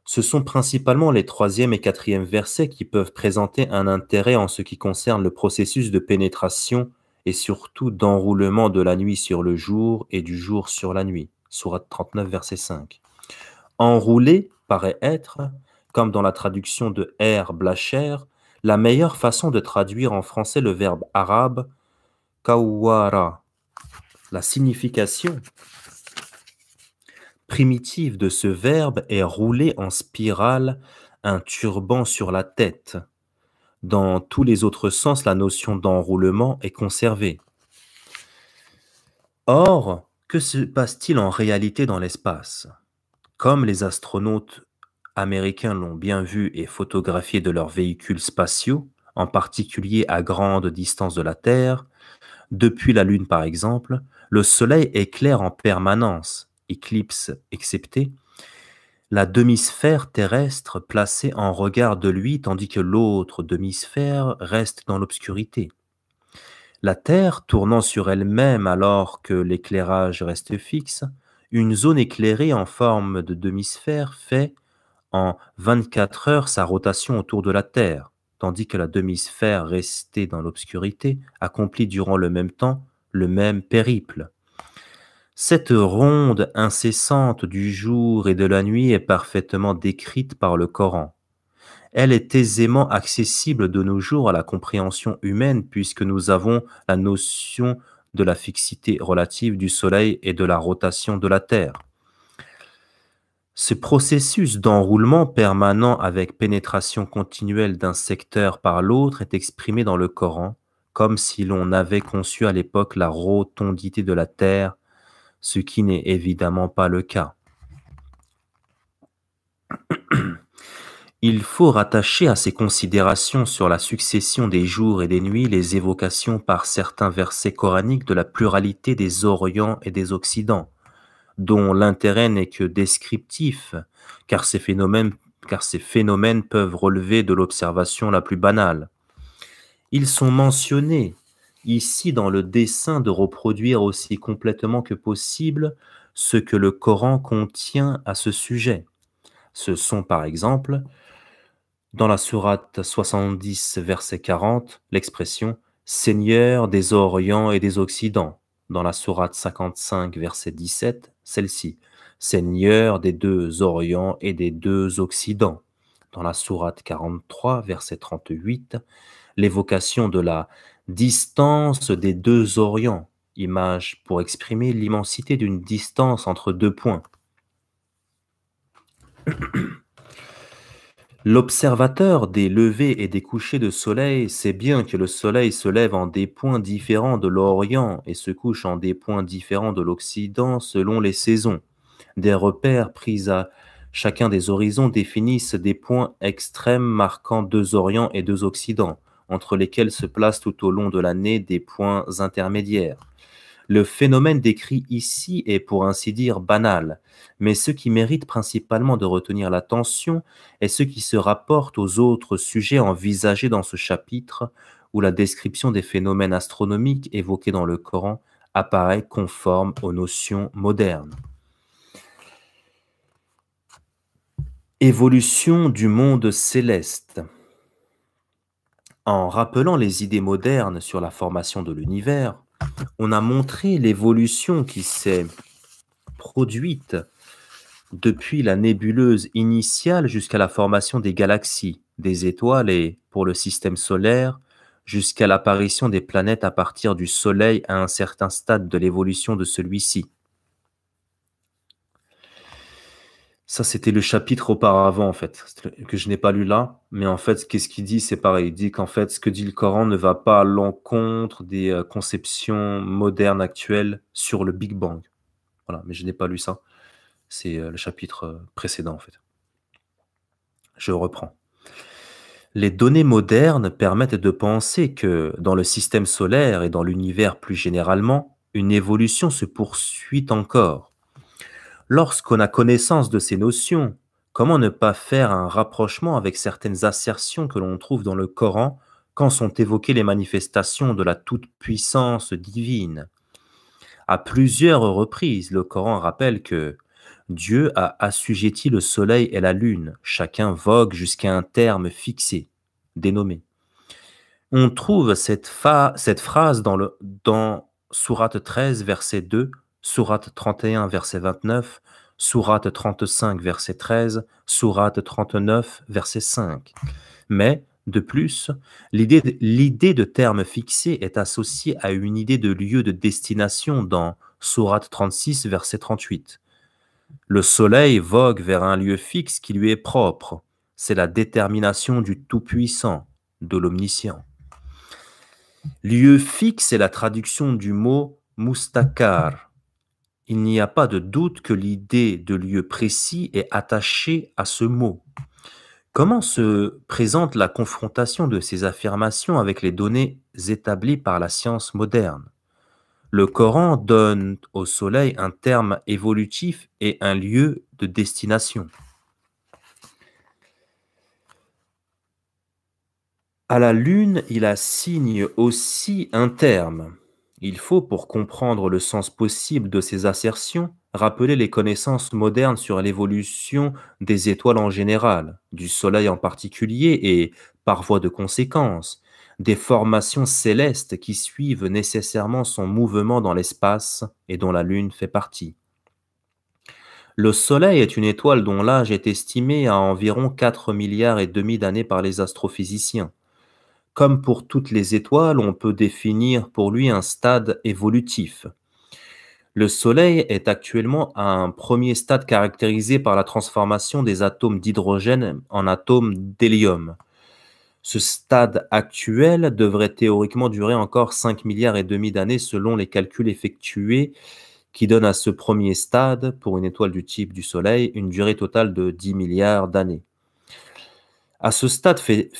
Ce sont principalement les troisième et quatrième versets qui peuvent présenter un intérêt en ce qui concerne le processus de pénétration et surtout d'enroulement de la nuit sur le jour et du jour sur la nuit. Sourate 39, verset 5. Enrouler paraît être, comme dans la traduction de R. Blacher, la meilleure façon de traduire en français le verbe arabe kawwara. La signification primitive de ce verbe est rouler en spirale un turban sur la tête. Dans tous les autres sens, la notion d'enroulement est conservée. Or, que se passe-t-il en réalité dans l'espace? Comme les astronautes américains l'ont bien vu et photographié de leurs véhicules spatiaux, en particulier à grande distance de la Terre, depuis la Lune par exemple, le Soleil éclaire en permanence, éclipse exceptée, la demi-sphère terrestre placée en regard de lui tandis que l'autre demi-sphère reste dans l'obscurité. La Terre tournant sur elle-même alors que l'éclairage reste fixe, une zone éclairée en forme de demi-sphère fait en 24 heures sa rotation autour de la Terre, tandis que la demi-sphère restée dans l'obscurité accomplit durant le même temps le même périple. Cette ronde incessante du jour et de la nuit est parfaitement décrite par le Coran. Elle est aisément accessible de nos jours à la compréhension humaine puisque nous avons la notion de la fixité relative du Soleil et de la rotation de la Terre. Ce processus d'enroulement permanent avec pénétration continuelle d'un secteur par l'autre est exprimé dans le Coran, comme si l'on avait conçu à l'époque la rotondité de la Terre, ce qui n'est évidemment pas le cas. Il faut rattacher à ces considérations sur la succession des jours et des nuits les évocations par certains versets coraniques de la pluralité des Orients et des Occidents, dont l'intérêt n'est que descriptif, car ces phénomènes peuvent relever de l'observation la plus banale. Ils sont mentionnés ici dans le dessein de reproduire aussi complètement que possible ce que le Coran contient à ce sujet. Ce sont par exemple, dans la sourate 70, verset 40, l'expression « Seigneur des Orients et des Occidents ». Dans la sourate 55, verset 17, celle-ci « Seigneur des deux Orients et des deux Occidents ». Dans la sourate 43, verset 38, l'évocation de la distance des deux Orients, image pour exprimer l'immensité d'une distance entre deux points. L'observateur des levées et des couchers de soleil sait bien que le soleil se lève en des points différents de l'Orient et se couche en des points différents de l'Occident selon les saisons. Des repères pris à chacun des horizons définissent des points extrêmes marquant deux Orients et deux Occidents, entre lesquels se placent tout au long de l'année des points intermédiaires. Le phénomène décrit ici est pour ainsi dire banal, mais ce qui mérite principalement de retenir l'attention est ce qui se rapporte aux autres sujets envisagés dans ce chapitre où la description des phénomènes astronomiques évoqués dans le Coran apparaît conforme aux notions modernes. Évolution du monde céleste. En rappelant les idées modernes sur la formation de l'univers, on a montré l'évolution qui s'est produite depuis la nébuleuse initiale jusqu'à la formation des galaxies, des étoiles et, pour le système solaire, jusqu'à l'apparition des planètes à partir du Soleil à un certain stade de l'évolution de celui-ci. Ça, c'était le chapitre auparavant, en fait, que je n'ai pas lu là. Mais en fait, qu'est-ce qu'il dit? C'est pareil. Il dit qu'en fait, ce que dit le Coran ne va pas à l'encontre des conceptions modernes actuelles sur le Big Bang. Voilà, mais je n'ai pas lu ça. C'est le chapitre précédent, en fait. Je reprends. Les données modernes permettent de penser que, dans le système solaire et dans l'univers plus généralement, une évolution se poursuit encore. Lorsqu'on a connaissance de ces notions, comment ne pas faire un rapprochement avec certaines assertions que l'on trouve dans le Coran quand sont évoquées les manifestations de la toute-puissance divine? À plusieurs reprises, le Coran rappelle que Dieu a assujetti le soleil et la lune, chacun vogue jusqu'à un terme fixé, dénommé. On trouve cette phrase dans Sourate 13, verset 2, Sourate 31, verset 29, Sourate 35, verset 13, Sourate 39, verset 5. Mais, de plus, l'idée de terme fixé est associée à une idée de lieu de destination dans Sourate 36, verset 38. Le soleil vogue vers un lieu fixe qui lui est propre. C'est la détermination du Tout-Puissant, de l'Omniscient. Lieu fixe est la traduction du mot mustakar. Il n'y a pas de doute que l'idée de lieu précis est attachée à ce mot. Comment se présente la confrontation de ces affirmations avec les données établies par la science moderne? Le Coran donne au soleil un terme évolutif et un lieu de destination. À la lune, il assigne aussi un terme. Il faut, pour comprendre le sens possible de ces assertions, rappeler les connaissances modernes sur l'évolution des étoiles en général, du Soleil en particulier et par voie de conséquence, des formations célestes qui suivent nécessairement son mouvement dans l'espace et dont la Lune fait partie. Le Soleil est une étoile dont l'âge est estimé à environ 4 milliards et demi d'années par les astrophysiciens. Comme pour toutes les étoiles, on peut définir pour lui un stade évolutif. Le Soleil est actuellement à un premier stade caractérisé par la transformation des atomes d'hydrogène en atomes d'hélium. Ce stade actuel devrait théoriquement durer encore 5 milliards et demi d'années selon les calculs effectués qui donnent à ce premier stade, pour une étoile du type du Soleil, une durée totale de 10 milliards d'années. À ce stade fait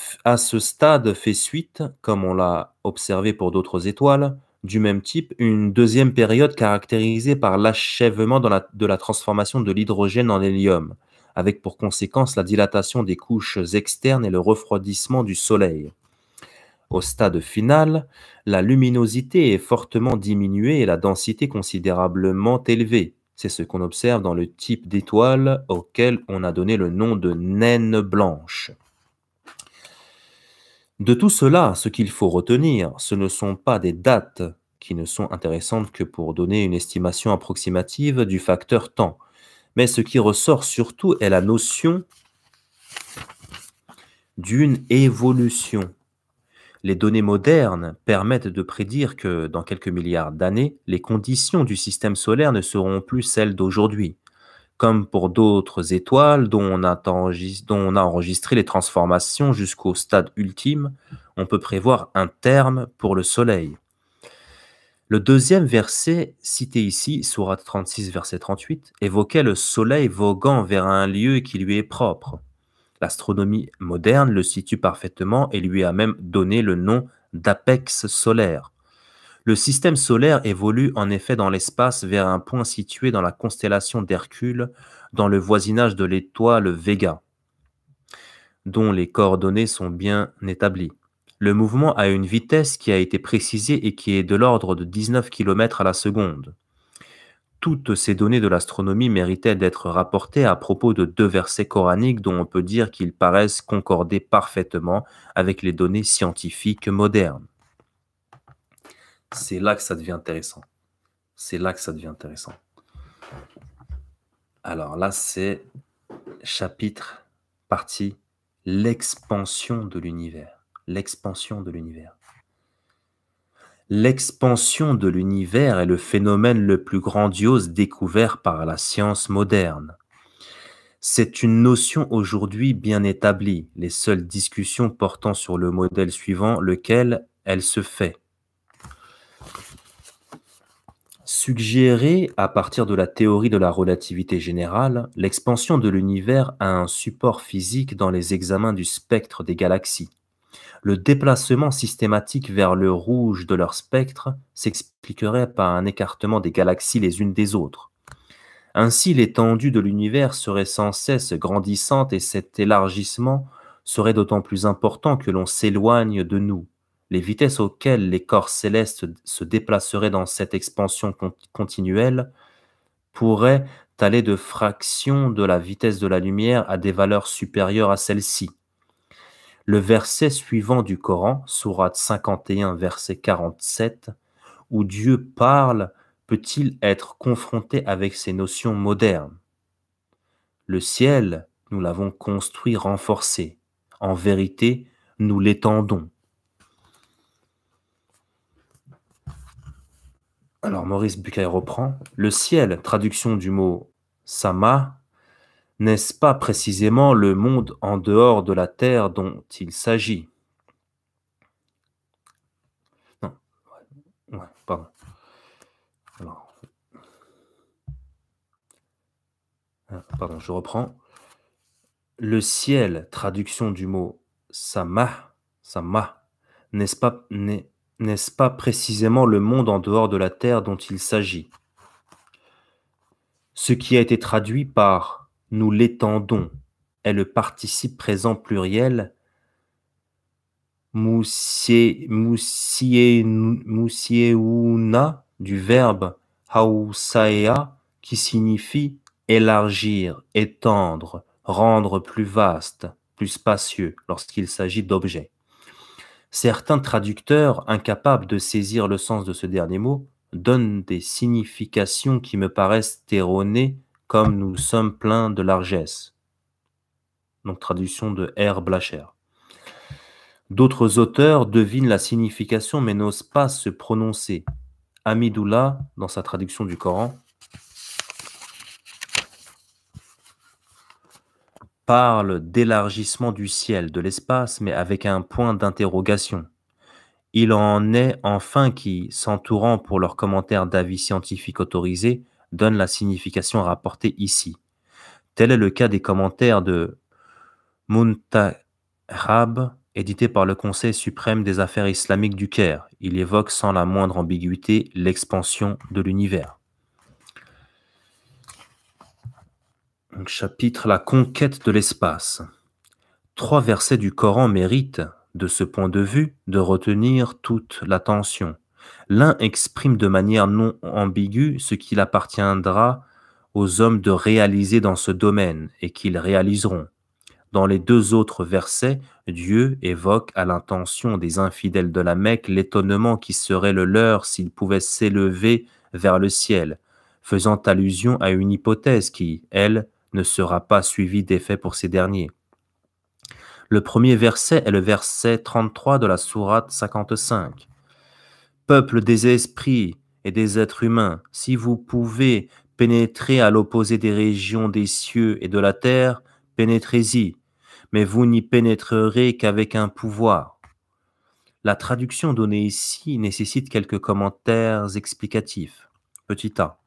suite, comme on l'a observé pour d'autres étoiles, du même type, une deuxième période caractérisée par l'achèvement de la transformation de l'hydrogène en hélium, avec pour conséquence la dilatation des couches externes et le refroidissement du Soleil. Au stade final, la luminosité est fortement diminuée et la densité considérablement élevée. C'est ce qu'on observe dans le type d'étoile auquel on a donné le nom de naine blanche. De tout cela, ce qu'il faut retenir, ce ne sont pas des dates qui ne sont intéressantes que pour donner une estimation approximative du facteur temps, mais ce qui ressort surtout est la notion d'une évolution. Les données modernes permettent de prédire que, dans quelques milliards d'années, les conditions du système solaire ne seront plus celles d'aujourd'hui. Comme pour d'autres étoiles dont on a enregistré les transformations jusqu'au stade ultime, on peut prévoir un terme pour le Soleil. Le deuxième verset, cité ici, Sourate 36, verset 38, évoquait le Soleil voguant vers un lieu qui lui est propre. L'astronomie moderne le situe parfaitement et lui a même donné le nom d'apex solaire. Le système solaire évolue en effet dans l'espace vers un point situé dans la constellation d'Hercule, dans le voisinage de l'étoile Vega, dont les coordonnées sont bien établies. Le mouvement a une vitesse qui a été précisée et qui est de l'ordre de 19 km à la seconde. Toutes ces données de l'astronomie méritaient d'être rapportées à propos de deux versets coraniques dont on peut dire qu'ils paraissent concorder parfaitement avec les données scientifiques modernes. C'est là que ça devient intéressant. C'est là que ça devient intéressant. Alors là, c'est chapitre, partie, l'expansion de l'univers. L'expansion de l'univers. L'expansion de l'univers est le phénomène le plus grandiose découvert par la science moderne. C'est une notion aujourd'hui bien établie, les seules discussions portant sur le modèle suivant, lequel elle se fait. Suggérée à partir de la théorie de la relativité générale, l'expansion de l'univers a un support physique dans les examens du spectre des galaxies. Le déplacement systématique vers le rouge de leur spectre s'expliquerait par un écartement des galaxies les unes des autres. Ainsi, l'étendue de l'univers serait sans cesse grandissante et cet élargissement serait d'autant plus important que l'on s'éloigne de nous. Les vitesses auxquelles les corps célestes se déplaceraient dans cette expansion continuelle pourraient aller de fractions de la vitesse de la lumière à des valeurs supérieures à celle-ci. Le verset suivant du Coran, sourate 51, verset 47, où Dieu parle, peut-il être confronté avec ces notions modernes? Le ciel, nous l'avons construit renforcé. En vérité, nous l'étendons. Alors Maurice Bucaille reprend. Le ciel, traduction du mot sama, n'est-ce pas précisément le monde en dehors de la terre dont il s'agit? Non, ouais, pardon. Alors, pardon, je reprends. Le ciel, traduction du mot sama, n'est-ce pas précisément le monde en dehors de la terre dont il s'agit? Ce qui a été traduit par nous l'étendons est le participe présent pluriel musieuna du verbe hausaea qui signifie élargir, étendre, rendre plus vaste, plus spacieux lorsqu'il s'agit d'objets. Certains traducteurs, incapables de saisir le sens de ce dernier mot, donnent des significations qui me paraissent erronées, comme nous sommes pleins de largesse. Donc traduction de R. Blacher. D'autres auteurs devinent la signification mais n'osent pas se prononcer. Hamidullah, dans sa traduction du Coran, parle d'élargissement du ciel, de l'espace, mais avec un point d'interrogation. Il en est enfin qui, s'entourant pour leurs commentaires d'avis scientifiques autorisés, donnent la signification rapportée ici. Tel est le cas des commentaires de Muntahab, édité par le Conseil suprême des affaires islamiques du Caire. Il évoque sans la moindre ambiguïté l'expansion de l'univers. Donc, chapitre La conquête de l'espace. 3 versets du Coran méritent, de ce point de vue, de retenir toute l'attention. L'un exprime de manière non ambiguë ce qu'il appartiendra aux hommes de réaliser dans ce domaine et qu'ils réaliseront. Dans les 2 autres versets, Dieu évoque à l'intention des infidèles de la Mecque l'étonnement qui serait le leur s'ils pouvaient s'élever vers le ciel, faisant allusion à une hypothèse qui, elle, ne sera pas suivie d'effet pour ces derniers. Le premier verset est le verset 33 de la sourate 55. « Peuple des esprits et des êtres humains, si vous pouvez pénétrer à l'opposé des régions des cieux et de la terre, pénétrez-y, mais vous n'y pénétrerez qu'avec un pouvoir. » La traduction donnée ici nécessite quelques commentaires explicatifs. Petit a.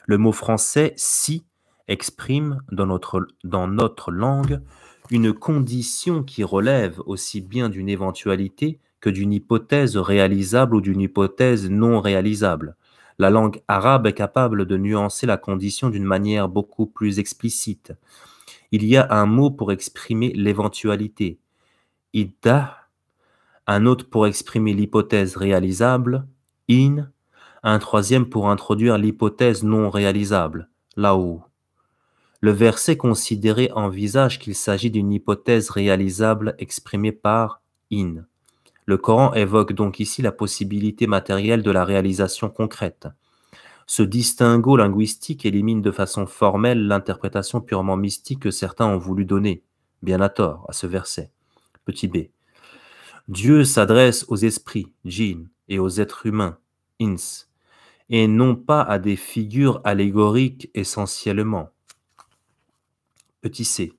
Le mot français « si » exprime dans notre langue une condition qui relève aussi bien d'une éventualité que d'une hypothèse réalisable ou d'une hypothèse non réalisable. La langue arabe est capable de nuancer la condition d'une manière beaucoup plus explicite. Il y a un mot pour exprimer l'éventualité, iddah, un autre pour exprimer l'hypothèse réalisable, in, un troisième pour introduire l'hypothèse non réalisable, là-haut. Le verset considéré envisage qu'il s'agit d'une hypothèse réalisable exprimée par in. Le Coran évoque donc ici la possibilité matérielle de la réalisation concrète. Ce distinguo linguistique élimine de façon formelle l'interprétation purement mystique que certains ont voulu donner, bien à tort, à ce verset. Petit b. Dieu s'adresse aux esprits, djinn, et aux êtres humains, ins, et non pas à des figures allégoriques essentiellement. Petit c.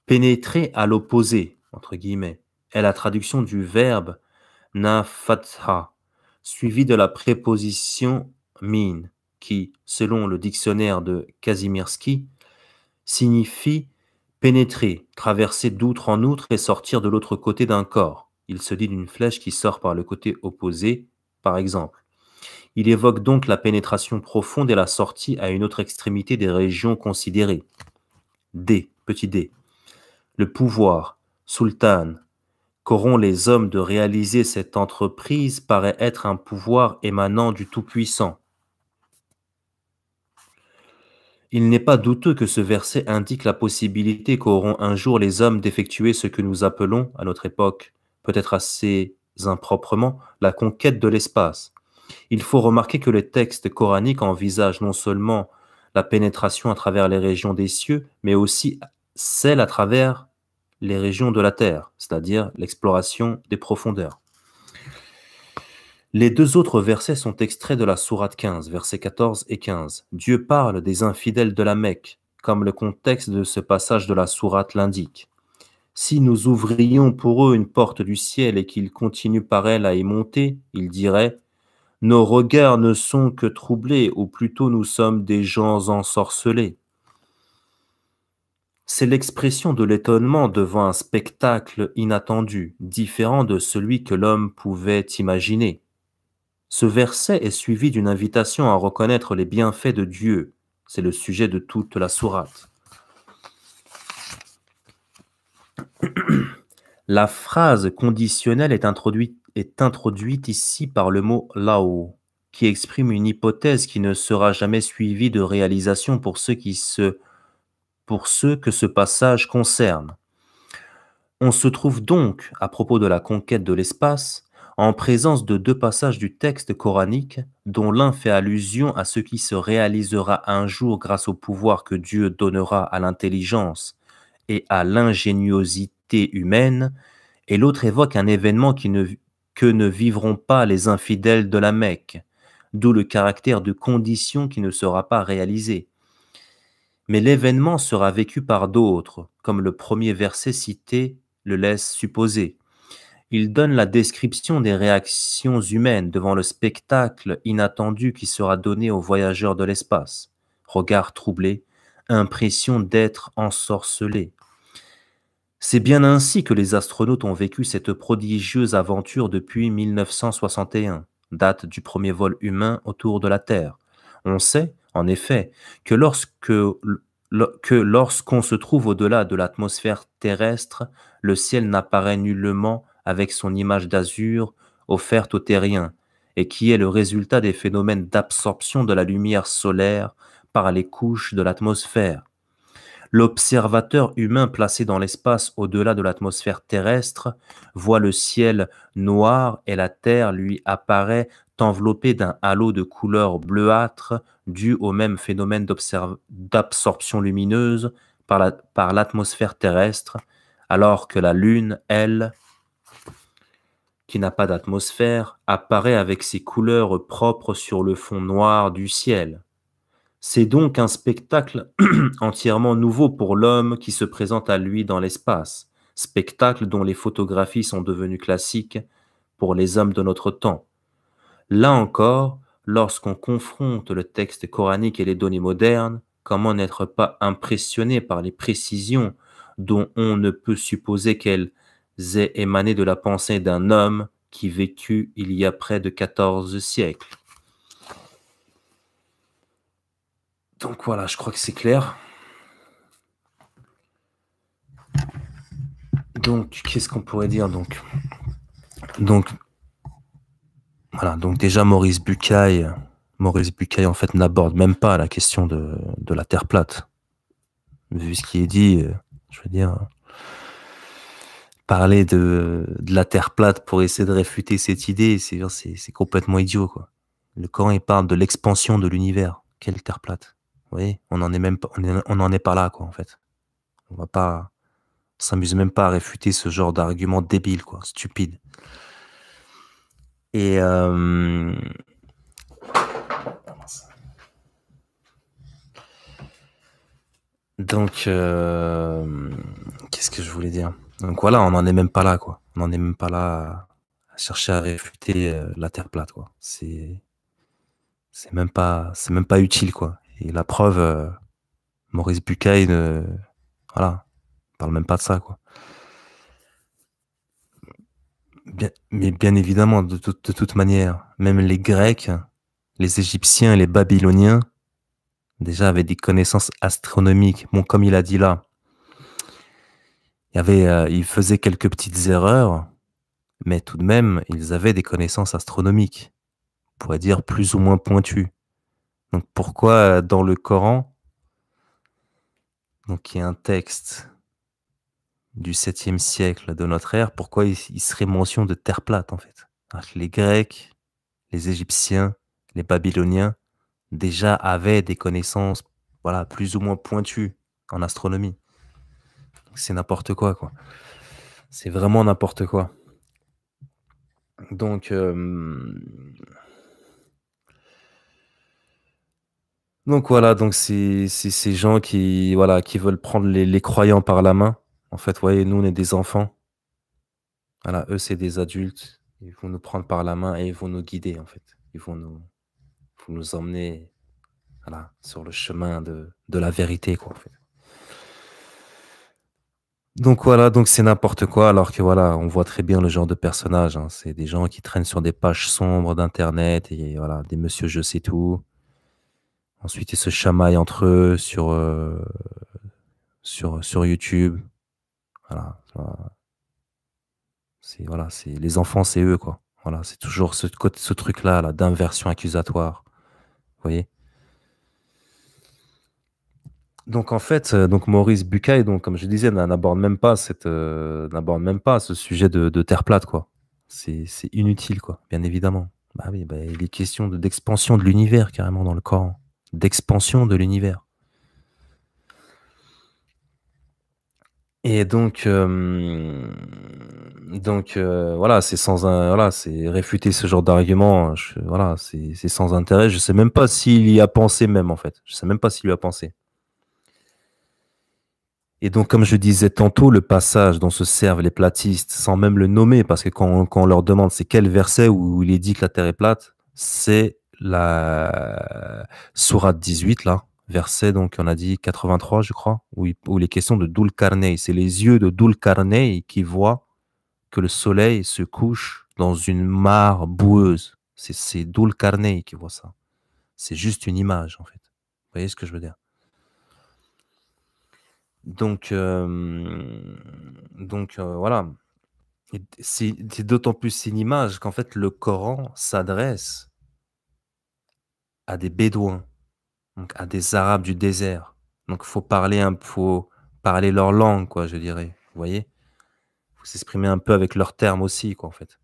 Pénétrer à l'opposé, entre guillemets, est la traduction du verbe nafatha, suivi de la préposition min, qui, selon le dictionnaire de Kazimierski, signifie pénétrer, traverser d'outre en outre et sortir de l'autre côté d'un corps. Il se dit d'une flèche qui sort par le côté opposé, par exemple. Il évoque donc la pénétration profonde et la sortie à une autre extrémité des régions considérées. D, petit d. Le pouvoir, sultan, qu'auront les hommes de réaliser cette entreprise paraît être un pouvoir émanant du Tout-Puissant. Il n'est pas douteux que ce verset indique la possibilité qu'auront un jour les hommes d'effectuer ce que nous appelons, à notre époque, peut-être assez improprement, la conquête de l'espace. Il faut remarquer que les textes coraniques envisagent non seulement la pénétration à travers les régions des cieux, mais aussi celle à travers les régions de la terre, c'est-à-dire l'exploration des profondeurs. Les 2 autres versets sont extraits de la sourate 15, versets 14 et 15. Dieu parle des infidèles de la Mecque, comme le contexte de ce passage de la sourate l'indique. Si nous ouvrions pour eux une porte du ciel et qu'ils continuent par elle à y monter, ils diraient « Nos regards ne sont que troublés, ou plutôt nous sommes des gens ensorcelés. » C'est l'expression de l'étonnement devant un spectacle inattendu, différent de celui que l'homme pouvait imaginer. Ce verset est suivi d'une invitation à reconnaître les bienfaits de Dieu. C'est le sujet de toute la sourate. La phrase conditionnelle est introduite ici par le mot « lao », qui exprime une hypothèse qui ne sera jamais suivie de réalisation pour ceux que ce passage concerne. On se trouve donc, à propos de la conquête de l'espace, en présence de deux passages du texte coranique, dont l'un fait allusion à ce qui se réalisera un jour grâce au pouvoir que Dieu donnera à l'intelligence et à l'ingéniosité humaine, et l'autre évoque un événement que ne vivront pas les infidèles de la Mecque, d'où le caractère de condition qui ne sera pas réalisé. Mais l'événement sera vécu par d'autres, comme le premier verset cité le laisse supposer. Il donne la description des réactions humaines devant le spectacle inattendu qui sera donné aux voyageurs de l'espace. Regard troublé, impression d'être ensorcelé. C'est bien ainsi que les astronautes ont vécu cette prodigieuse aventure depuis 1961, date du premier vol humain autour de la Terre. On sait, en effet, que lorsqu'on se trouve au-delà de l'atmosphère terrestre, le ciel n'apparaît nullement avec son image d'azur offerte aux terriens, et qui est le résultat des phénomènes d'absorption de la lumière solaire par les couches de l'atmosphère. L'observateur humain placé dans l'espace au-delà de l'atmosphère terrestre voit le ciel noir et la Terre lui apparaît enveloppée d'un halo de couleur bleuâtre dû au même phénomène d'absorption lumineuse par l'atmosphère terrestre, alors que la Lune, elle, qui n'a pas d'atmosphère, apparaît avec ses couleurs propres sur le fond noir du ciel. C'est donc un spectacle entièrement nouveau pour l'homme qui se présente à lui dans l'espace, spectacle dont les photographies sont devenues classiques pour les hommes de notre temps. Là encore, lorsqu'on confronte le texte coranique et les données modernes, comment n'être pas impressionné par les précisions dont on ne peut supposer qu'elles aient émané de la pensée d'un homme qui vécut il y a près de 14 siècles. Donc voilà, je crois que c'est clair. Donc, qu'est-ce qu'on pourrait dire donc voilà, donc déjà Maurice Bucaille en fait n'aborde même pas la question de la Terre plate. Vu ce qui est dit, je veux dire, parler de la Terre plate pour essayer de réfuter cette idée, c'est complètement idiot, quoi. Le Coran, il parle de l'expansion de l'univers. Quelle Terre plate? Vous voyez, on en est même pas, on en est pas là, quoi, en fait. On s'amuse même pas à réfuter ce genre d'argument débile, quoi, stupide. Et donc, qu'est-ce que je voulais dire? Donc voilà, on n'en est même pas là, quoi. On n'en est même pas là à chercher à réfuter la Terre plate, quoi. C'est même pas utile, quoi. Et la preuve, Maurice Bucaille, voilà, parle même pas de ça, quoi. Mais bien évidemment, de toute manière, même les Grecs, les Égyptiens et les Babyloniens, déjà avaient des connaissances astronomiques. Bon, comme il a dit là, il faisait quelques petites erreurs, mais tout de même, ils avaient des connaissances astronomiques, on pourrait dire plus ou moins pointues. Donc pourquoi dans le Coran, donc il y a un texte du 7e siècle de notre ère, pourquoi il serait mention de terre plate en fait? Alors que les Grecs, les Égyptiens, les Babyloniens déjà avaient des connaissances, voilà, plus ou moins pointues en astronomie. C'est n'importe quoi, quoi. C'est vraiment n'importe quoi. Donc voilà, donc c'est ces gens qui voilà qui veulent prendre les croyants par la main. En fait, vous voyez, nous on est des enfants. Voilà, eux c'est des adultes. Ils vont nous prendre par la main et ils vont nous guider en fait. Ils vont nous emmener voilà sur le chemin de la vérité quoi en fait. Donc voilà, donc c'est n'importe quoi alors que voilà, on voit très bien le genre de personnage, hein. C'est des gens qui traînent sur des pages sombres d'internet et voilà, des monsieur je sais tout. Ensuite, ils se chamaillent entre eux sur YouTube. Voilà. Voilà, c'est les enfants, c'est eux, quoi. Voilà, c'est toujours ce truc-là, là, d'inversion accusatoire. Vous voyez? Donc en fait, donc Maurice Bucaille, donc comme je disais, n'aborde même pas n'aborde même pas ce sujet de Terre plate, quoi. C'est inutile, quoi, bien évidemment. Bah oui, bah, il est question d'expansion de l'univers carrément dans le Coran, d'expansion de l'univers. Et voilà, c'est voilà, c'est réfuter ce genre d'argument. Voilà, c'est sans intérêt. Je sais même pas s'il y a pensé même en fait. Je sais même pas s'il y a pensé. Et donc, comme je disais tantôt, le passage dont se servent les platistes, sans même le nommer, parce que quand on leur demande c'est quel verset où il est dit que la Terre est plate, c'est la sourate 18, là, verset, donc on a dit 83, je crois, où il est question de Dul Carney. C'est les yeux de Dul Carney qui voient que le soleil se couche dans une mare boueuse. C'est Dul Carney qui voit ça. C'est juste une image, en fait. Vous voyez ce que je veux dire? Donc, voilà. Et c'est d'autant plus une image qu'en fait le Coran s'adresse à des Bédouins, donc à des Arabes du désert. Donc faut parler leur langue, quoi, je dirais. Vous voyez? Faut s'exprimer un peu avec leurs termes aussi, quoi, en fait.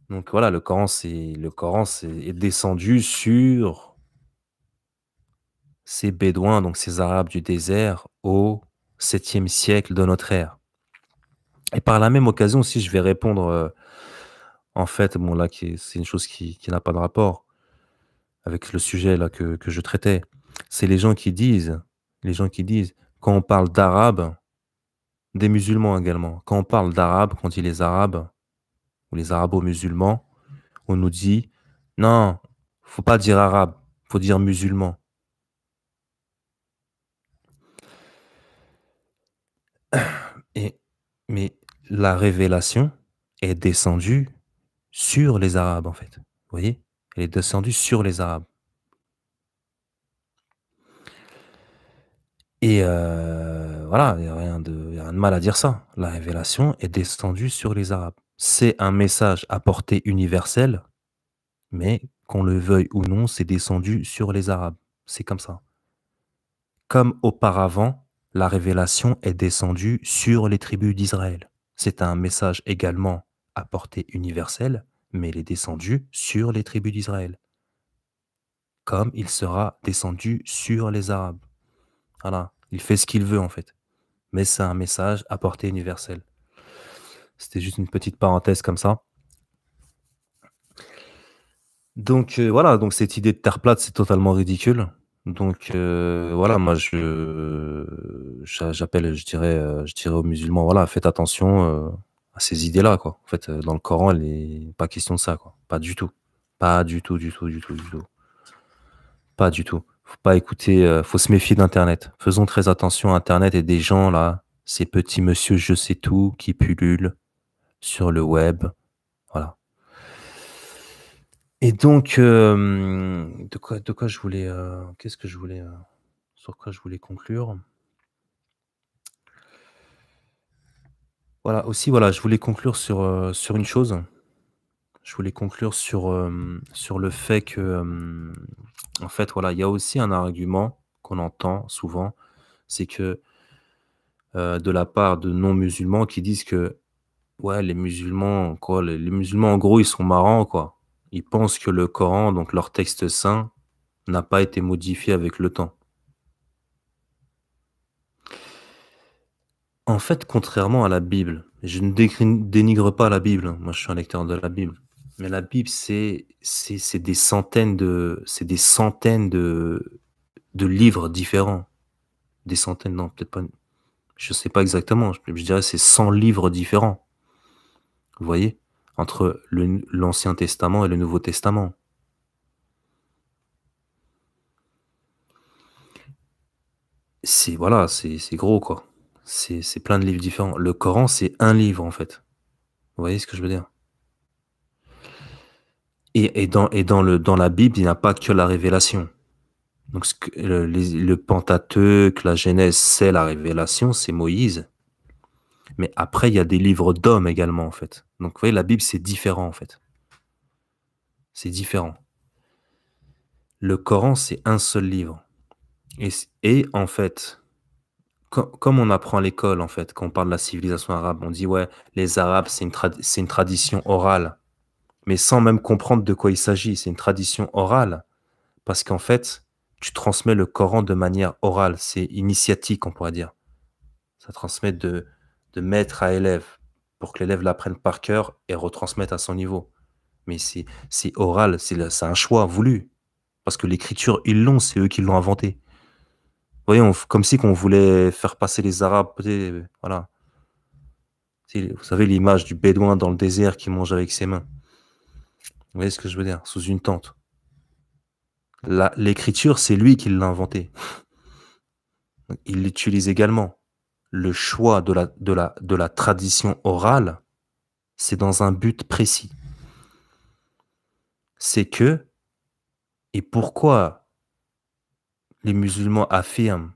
Donc voilà, est descendu sur ces Bédouins, donc ces Arabes du désert, au 7e siècle de notre ère. Et par la même occasion aussi, je vais répondre, en fait, bon là, c'est une chose qui n'a pas de rapport avec le sujet là que je traitais. C'est les gens qui disent, quand on parle d'Arabes, des musulmans également, quand on parle d'Arabes, quand on dit les Arabes ou les Arabo-musulmans, on nous dit, non, faut pas dire arabe, faut dire musulman. Et, mais la révélation est descendue sur les Arabes, en fait. Vous voyez? Elle est descendue sur les Arabes. Et voilà, il y a rien de mal à dire ça. La révélation est descendue sur les Arabes. C'est un message à portée universelle, mais qu'on le veuille ou non, c'est descendu sur les Arabes. C'est comme ça. Comme auparavant, la révélation est descendue sur les tribus d'Israël. C'est un message également à portée universelle, mais il est descendu sur les tribus d'Israël, comme il sera descendu sur les Arabes. Voilà, il fait ce qu'il veut en fait, mais c'est un message à portée universelle. C'était juste une petite parenthèse comme ça. Donc voilà, donc cette idée de terre plate, c'est totalement ridicule. Donc voilà, moi j'appelle, je dirais aux musulmans, voilà, faites attention à ces idées-là, quoi. En fait, dans le Coran, il n'est pas question de ça, quoi. Pas du tout. Pas du tout, du tout, du tout, du tout. Pas du tout. Faut pas écouter, faut se méfier d'Internet. Faisons très attention à Internet et des gens là, ces petits monsieur je sais tout qui pullulent sur le web. Voilà. Et donc, de quoi je voulais, qu'est-ce que je voulais, sur quoi je voulais conclure? Voilà, aussi, voilà, je voulais conclure sur une chose. Je voulais conclure sur le fait que, en fait, voilà, il y a aussi un argument qu'on entend souvent, c'est que, de la part de non-musulmans qui disent que, ouais, les musulmans, quoi, les musulmans, en gros, ils sont marrants, quoi. Ils pensent que le Coran, donc leur texte saint, n'a pas été modifié avec le temps. En fait, contrairement à la Bible, je ne dénigre pas la Bible, hein. Moi, je suis un lecteur de la Bible. Mais la Bible, c'est des centaines de livres différents. Des centaines, non, peut-être pas. Je sais pas exactement. Je dirais c'est 100 livres différents. Vous voyez? Entre l'Ancien Testament et le Nouveau Testament. Voilà, c'est gros, quoi. C'est plein de livres différents. Le Coran, c'est un livre, en fait. Vous voyez ce que je veux dire? Dans la Bible, il n'y a pas que la révélation. Donc, le Pentateuque, la Genèse, c'est la révélation, c'est Moïse. Mais après, il y a des livres d'hommes également, en fait. Donc, vous voyez, la Bible, c'est différent, en fait. C'est différent. Le Coran, c'est un seul livre. Et en fait, comme on apprend à l'école, en fait, quand on parle de la civilisation arabe, on dit, ouais, les Arabes, c'est une tradition orale, mais sans même comprendre de quoi il s'agit. C'est une tradition orale, parce qu'en fait, tu transmets le Coran de manière orale. C'est initiatique, on pourrait dire. Ça transmet de maître à élève, pour que l'élève l'apprenne par cœur et retransmette à son niveau. Mais c'est oral, c'est un choix voulu. Parce que l'écriture, ils l'ont, c'est eux qui l'ont inventé. Vous voyez, comme si qu'on voulait faire passer les Arabes, voilà. Vous savez l'image du bédouin dans le désert qui mange avec ses mains. Vous voyez ce que je veux dire? Sous une tente. L'écriture, c'est lui qui l'a inventé. Il l'utilise également. Le choix de la tradition orale, c'est dans un but précis. C'est que, et pourquoi les musulmans affirment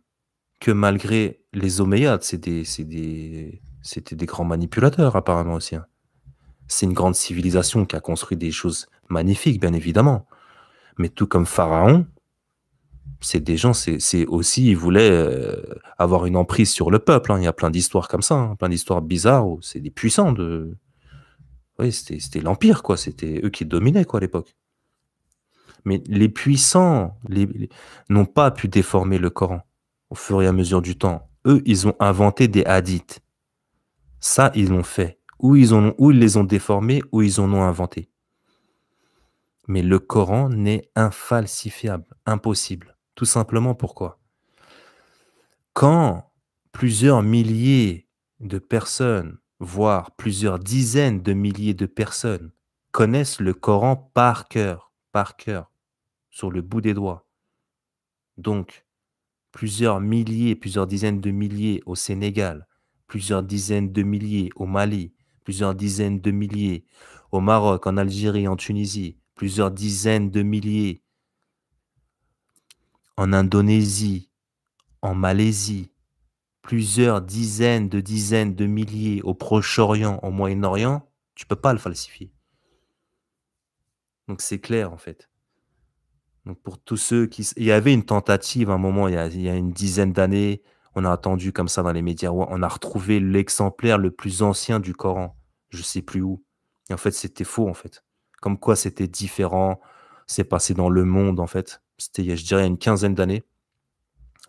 que malgré les Omeyyades, c'était des grands manipulateurs apparemment aussi, hein. C'est une grande civilisation qui a construit des choses magnifiques, bien évidemment. Mais tout comme Pharaon, c'est des gens, c'est aussi, ils voulaient avoir une emprise sur le peuple, hein. Il y a plein d'histoires comme ça, hein, plein d'histoires bizarres où c'est des puissants de. Oui, c'était l'Empire, quoi. C'était eux qui dominaient, quoi, à l'époque. Mais les puissants n'ont pas pu déformer le Coran au fur et à mesure du temps. Eux, ils ont inventé des hadiths. Ça, ils l'ont fait. Ou ils les ont déformés, ou ils en ont inventé. Mais le Coran n'est infalsifiable, impossible. Tout simplement pourquoi? Quand plusieurs milliers de personnes, voire plusieurs dizaines de milliers de personnes connaissent le Coran par cœur, sur le bout des doigts, donc plusieurs milliers, plusieurs dizaines de milliers au Sénégal, plusieurs dizaines de milliers au Mali, plusieurs dizaines de milliers au Maroc, en Algérie, en Tunisie, plusieurs dizaines de milliers en Indonésie, en Malaisie, plusieurs dizaines de milliers au Proche-Orient, au Moyen-Orient, tu peux pas le falsifier. Donc c'est clair en fait. Donc pour tous ceux qui... Il y avait une tentative à un moment, il y a une dizaine d'années, on a entendu comme ça dans les médias, ouais, on a retrouvé l'exemplaire le plus ancien du Coran, je sais plus où. Et en fait, c'était faux en fait. Comme quoi c'était différent, c'est passé dans le monde en fait. C'était, je dirais, il y a une quinzaine d'années.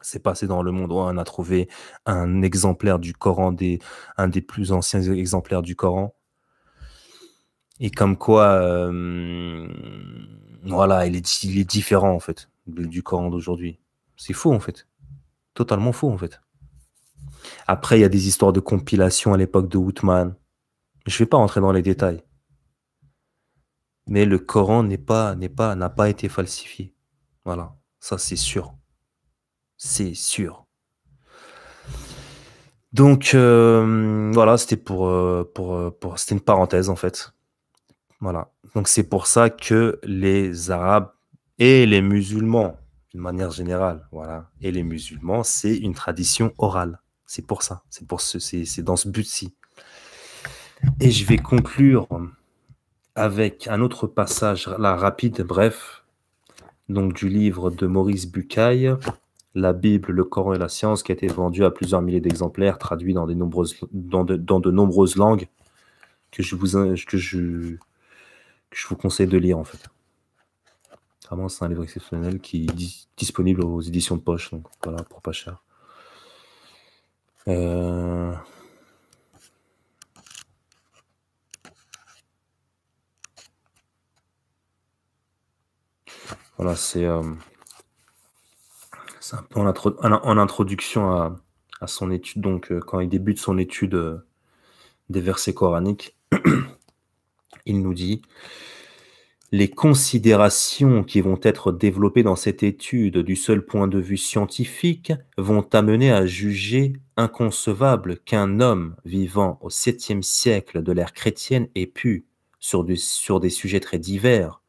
C'est passé dans le monde. Ouais, on a trouvé un exemplaire du Coran, un des plus anciens exemplaires du Coran. Et comme quoi, voilà, il est différent en fait du Coran d'aujourd'hui. C'est faux en fait. Totalement faux en fait. Après, il y a des histoires de compilation à l'époque de Whitman. Je ne vais pas rentrer dans les détails. Mais le Coran n'a pas été falsifié. Voilà. Ça, c'est sûr. C'est sûr. Donc, voilà, c'était une parenthèse en fait. Voilà. Donc, c'est pour ça que les Arabes et les musulmans, d'une manière générale, voilà, et les musulmans, c'est une tradition orale. C'est pour ça. C'est dans ce but-ci. Et je vais conclure avec un autre passage, là, rapide, bref, donc du livre de Maurice Bucaille, La Bible, le Coran et la science, qui a été vendu à plusieurs milliers d'exemplaires, traduit dans dans de nombreuses langues, que je vous conseille de lire, en fait. Vraiment, c'est un livre exceptionnel qui est disponible aux éditions de poche, donc voilà, pour pas cher. Voilà, c'est un peu en introduction à son étude, donc quand il débute son étude des versets coraniques, il nous dit: les considérations qui vont être développées dans cette étude du seul point de vue scientifique vont amener à juger inconcevable qu'un homme vivant au 7e siècle de l'ère chrétienne ait pu, sur des sujets très divers,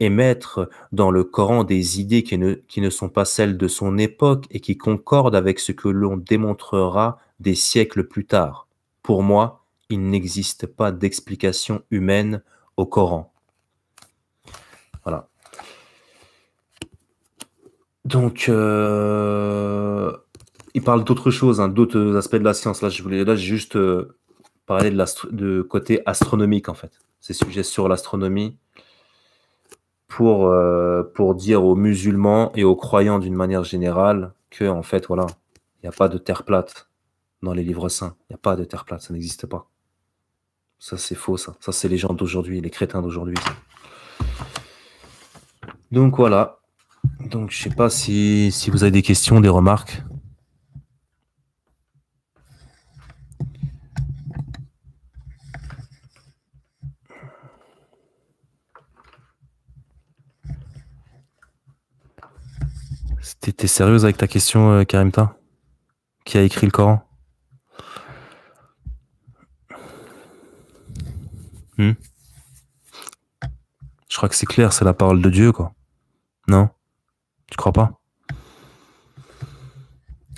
émettre dans le Coran des idées qui ne sont pas celles de son époque et qui concordent avec ce que l'on démontrera des siècles plus tard. Pour moi, il n'existe pas d'explication humaine au Coran. Voilà. Donc, il parle d'autres choses, hein, d'autres aspects de la science. Là, j'ai juste parlé de côté astronomique, en fait. Ces sujets sur l'astronomie pour dire aux musulmans et aux croyants d'une manière générale que, en fait, voilà, il n'y a pas de terre plate dans les livres saints. Il n'y a pas de terre plate, ça n'existe pas. Ça, c'est faux, ça. Ça, c'est les gens d'aujourd'hui, les crétins d'aujourd'hui. Donc, voilà. Donc, je sais pas si vous avez des questions, des remarques. T'es sérieuse avec ta question, Karimta? Qui a écrit le Coran? Je crois que c'est clair, c'est la parole de Dieu, quoi. Non? Tu crois pas?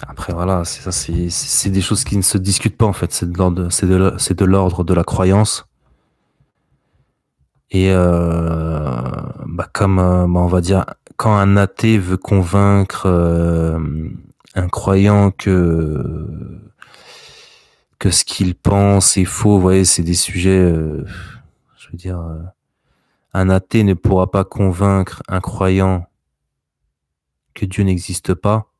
Après, voilà, c'est des choses qui ne se discutent pas, en fait. C'est de l'ordre de la croyance. Et comme on va dire, quand un athée veut convaincre un croyant que ce qu'il pense est faux, vous voyez, c'est des sujets, je veux dire, un athée ne pourra pas convaincre un croyant que Dieu n'existe pas,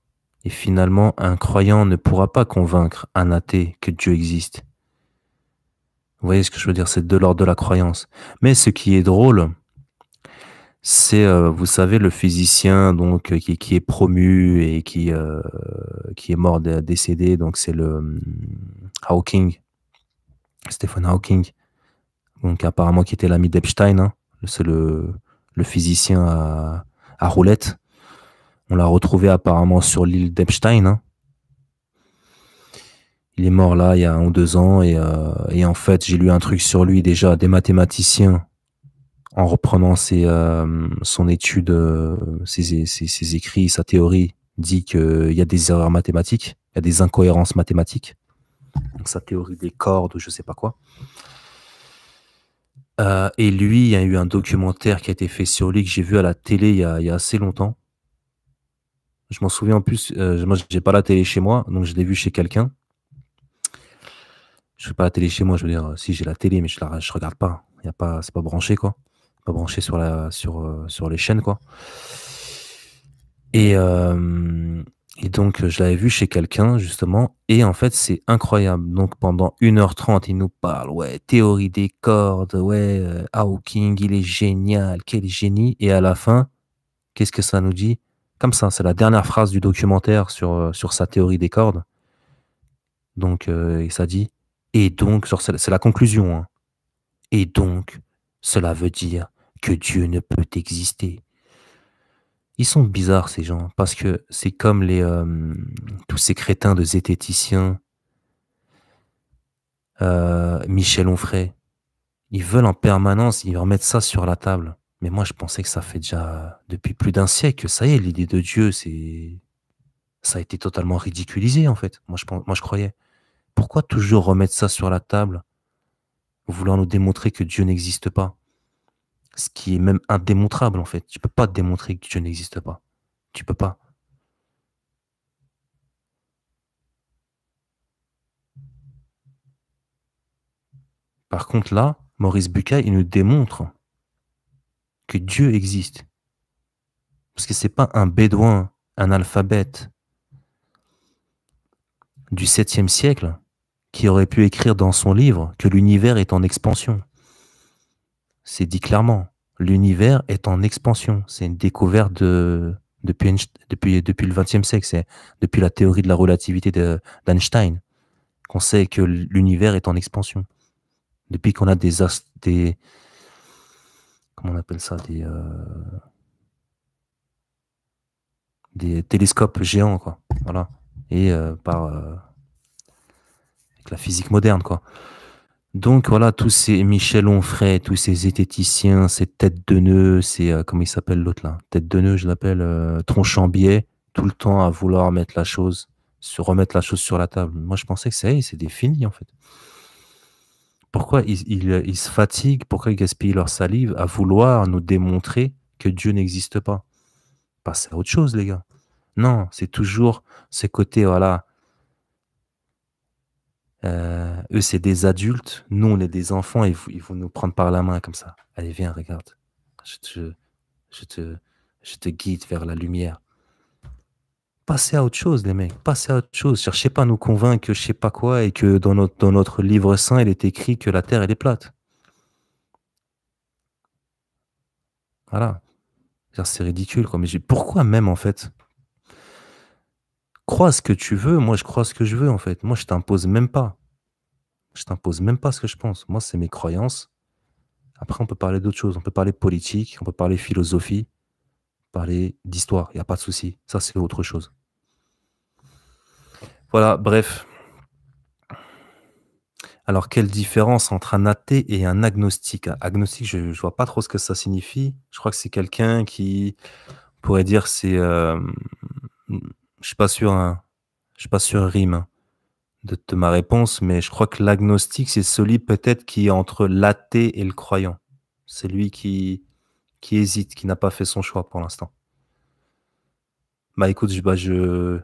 et finalement, un croyant ne pourra pas convaincre un athée que Dieu existe. Vous voyez ce que je veux dire? C'est de l'ordre de la croyance. Mais ce qui est drôle, c'est, vous savez, le physicien donc qui est promu et qui est mort, décédé. Donc c'est le Hawking, Stephen Hawking. Donc apparemment qui était l'ami d'Epstein. Hein. C'est le physicien à roulettes. On l'a retrouvé apparemment sur l'île d'Epstein. Hein. Il est mort là il y a 1 ou 2 ans et en fait j'ai lu un truc sur lui déjà, des mathématiciens en reprenant son étude, ses écrits, sa théorie, dit qu'il y a des erreurs mathématiques, il y a des incohérences mathématiques. Donc sa théorie des cordes ou je sais pas quoi. Et lui, il y a eu un documentaire qui a été fait sur lui que j'ai vu à la télé il y a assez longtemps. Je m'en souviens en plus, moi j'ai pas la télé chez moi, donc je l'ai vu chez quelqu'un. Je fais pas la télé chez moi, je veux dire, si j'ai la télé, mais je regarde pas. C'est pas branché, quoi. Pas branché sur les chaînes, quoi. Et donc, je l'avais vu chez quelqu'un, justement, et en fait, c'est incroyable. Donc, pendant 1h30, il nous parle, ouais, théorie des cordes, ouais, Hawking, il est génial, quel génie. Et à la fin, qu'est-ce que ça nous dit? Comme ça, c'est la dernière phrase du documentaire sur sa théorie des cordes. Donc, et ça dit, et donc, c'est la conclusion, hein. Et donc, cela veut dire que Dieu ne peut exister. Ils sont bizarres, ces gens, parce que c'est comme tous ces crétins de zététiciens, Michel Onfray. Ils veulent en permanence, ils remettent ça sur la table. Mais moi, je pensais que ça fait déjà depuis plus d'1 siècle que ça y est, l'idée de Dieu, ça a été totalement ridiculisé, en fait. Moi, je croyais. Pourquoi toujours remettre ça sur la table, vouloir nous démontrer que Dieu n'existe pas? Ce qui est même indémontrable, en fait. Tu peux pas démontrer que Dieu n'existe pas. Tu peux pas. Par contre, là, Maurice Bucaille, il nous démontre que Dieu existe. Parce que c'est pas un bédouin, un alphabète du 7e siècle qui aurait pu écrire dans son livre que l'univers est en expansion. C'est dit clairement. L'univers est en expansion. C'est une découverte depuis le 20e siècle. C'est depuis la théorie de la relativité d'Einstein qu'on sait que l'univers est en expansion. Depuis qu'on a des comment on appelle ça, des télescopes géants, quoi. Voilà. Et avec la physique moderne, quoi. Donc voilà, tous ces Michel Onfray, tous ces zététiciens, ces têtes de nœud, comment il s'appelle l'autre là? Tête de nœud, je l'appelle Tronchambier, tout le temps à vouloir remettre la chose sur la table. Moi, je pensais que c'est défini, en fait. Pourquoi ils se fatiguent, pourquoi ils gaspillent leur salive à vouloir nous démontrer que Dieu n'existe pas? Passez à autre chose, les gars. Non, c'est toujours ce côté, voilà, eux, c'est des adultes, nous, on est des enfants, ils vont nous prendre par la main comme ça. «Allez, viens, regarde, je te je te je te guide vers la lumière». Passez à autre chose les mecs, passez à autre chose. Cherchez pas à nous convaincre que je sais pas quoi et que dans notre livre saint, il est écrit que la terre, elle est plate. Voilà. C'est ridicule quoi, mais j'ai pourquoi même en fait? Crois ce que tu veux, moi je crois ce que je veux en fait. Moi je t'impose même pas. Je t'impose même pas ce que je pense. Moi, c'est mes croyances. Après, on peut parler d'autres choses. On peut parler politique, on peut parler philosophie, parler d'histoire. Il y a pas de souci. Ça, c'est autre chose. Voilà, bref. Alors, quelle différence entre un athée et un agnostique? Agnostique, je vois pas trop ce que ça signifie. Je crois que c'est quelqu'un qui pourrait dire c'est, je suis pas sûr, hein, je suis pas sûr, rime, hein, de ma réponse, mais je crois que l'agnostique, c'est celui peut-être qui est entre l'athée et le croyant. C'est lui qui hésite, qui n'a pas fait son choix pour l'instant. Bah écoute, je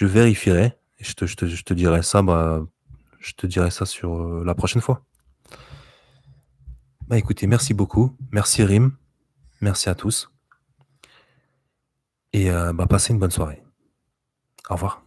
vérifierai et je te dirai ça, je te dirai ça sur la prochaine fois. Bah écoutez, merci beaucoup. Merci Rim. Merci à tous. Et bah passez une bonne soirée. Au revoir.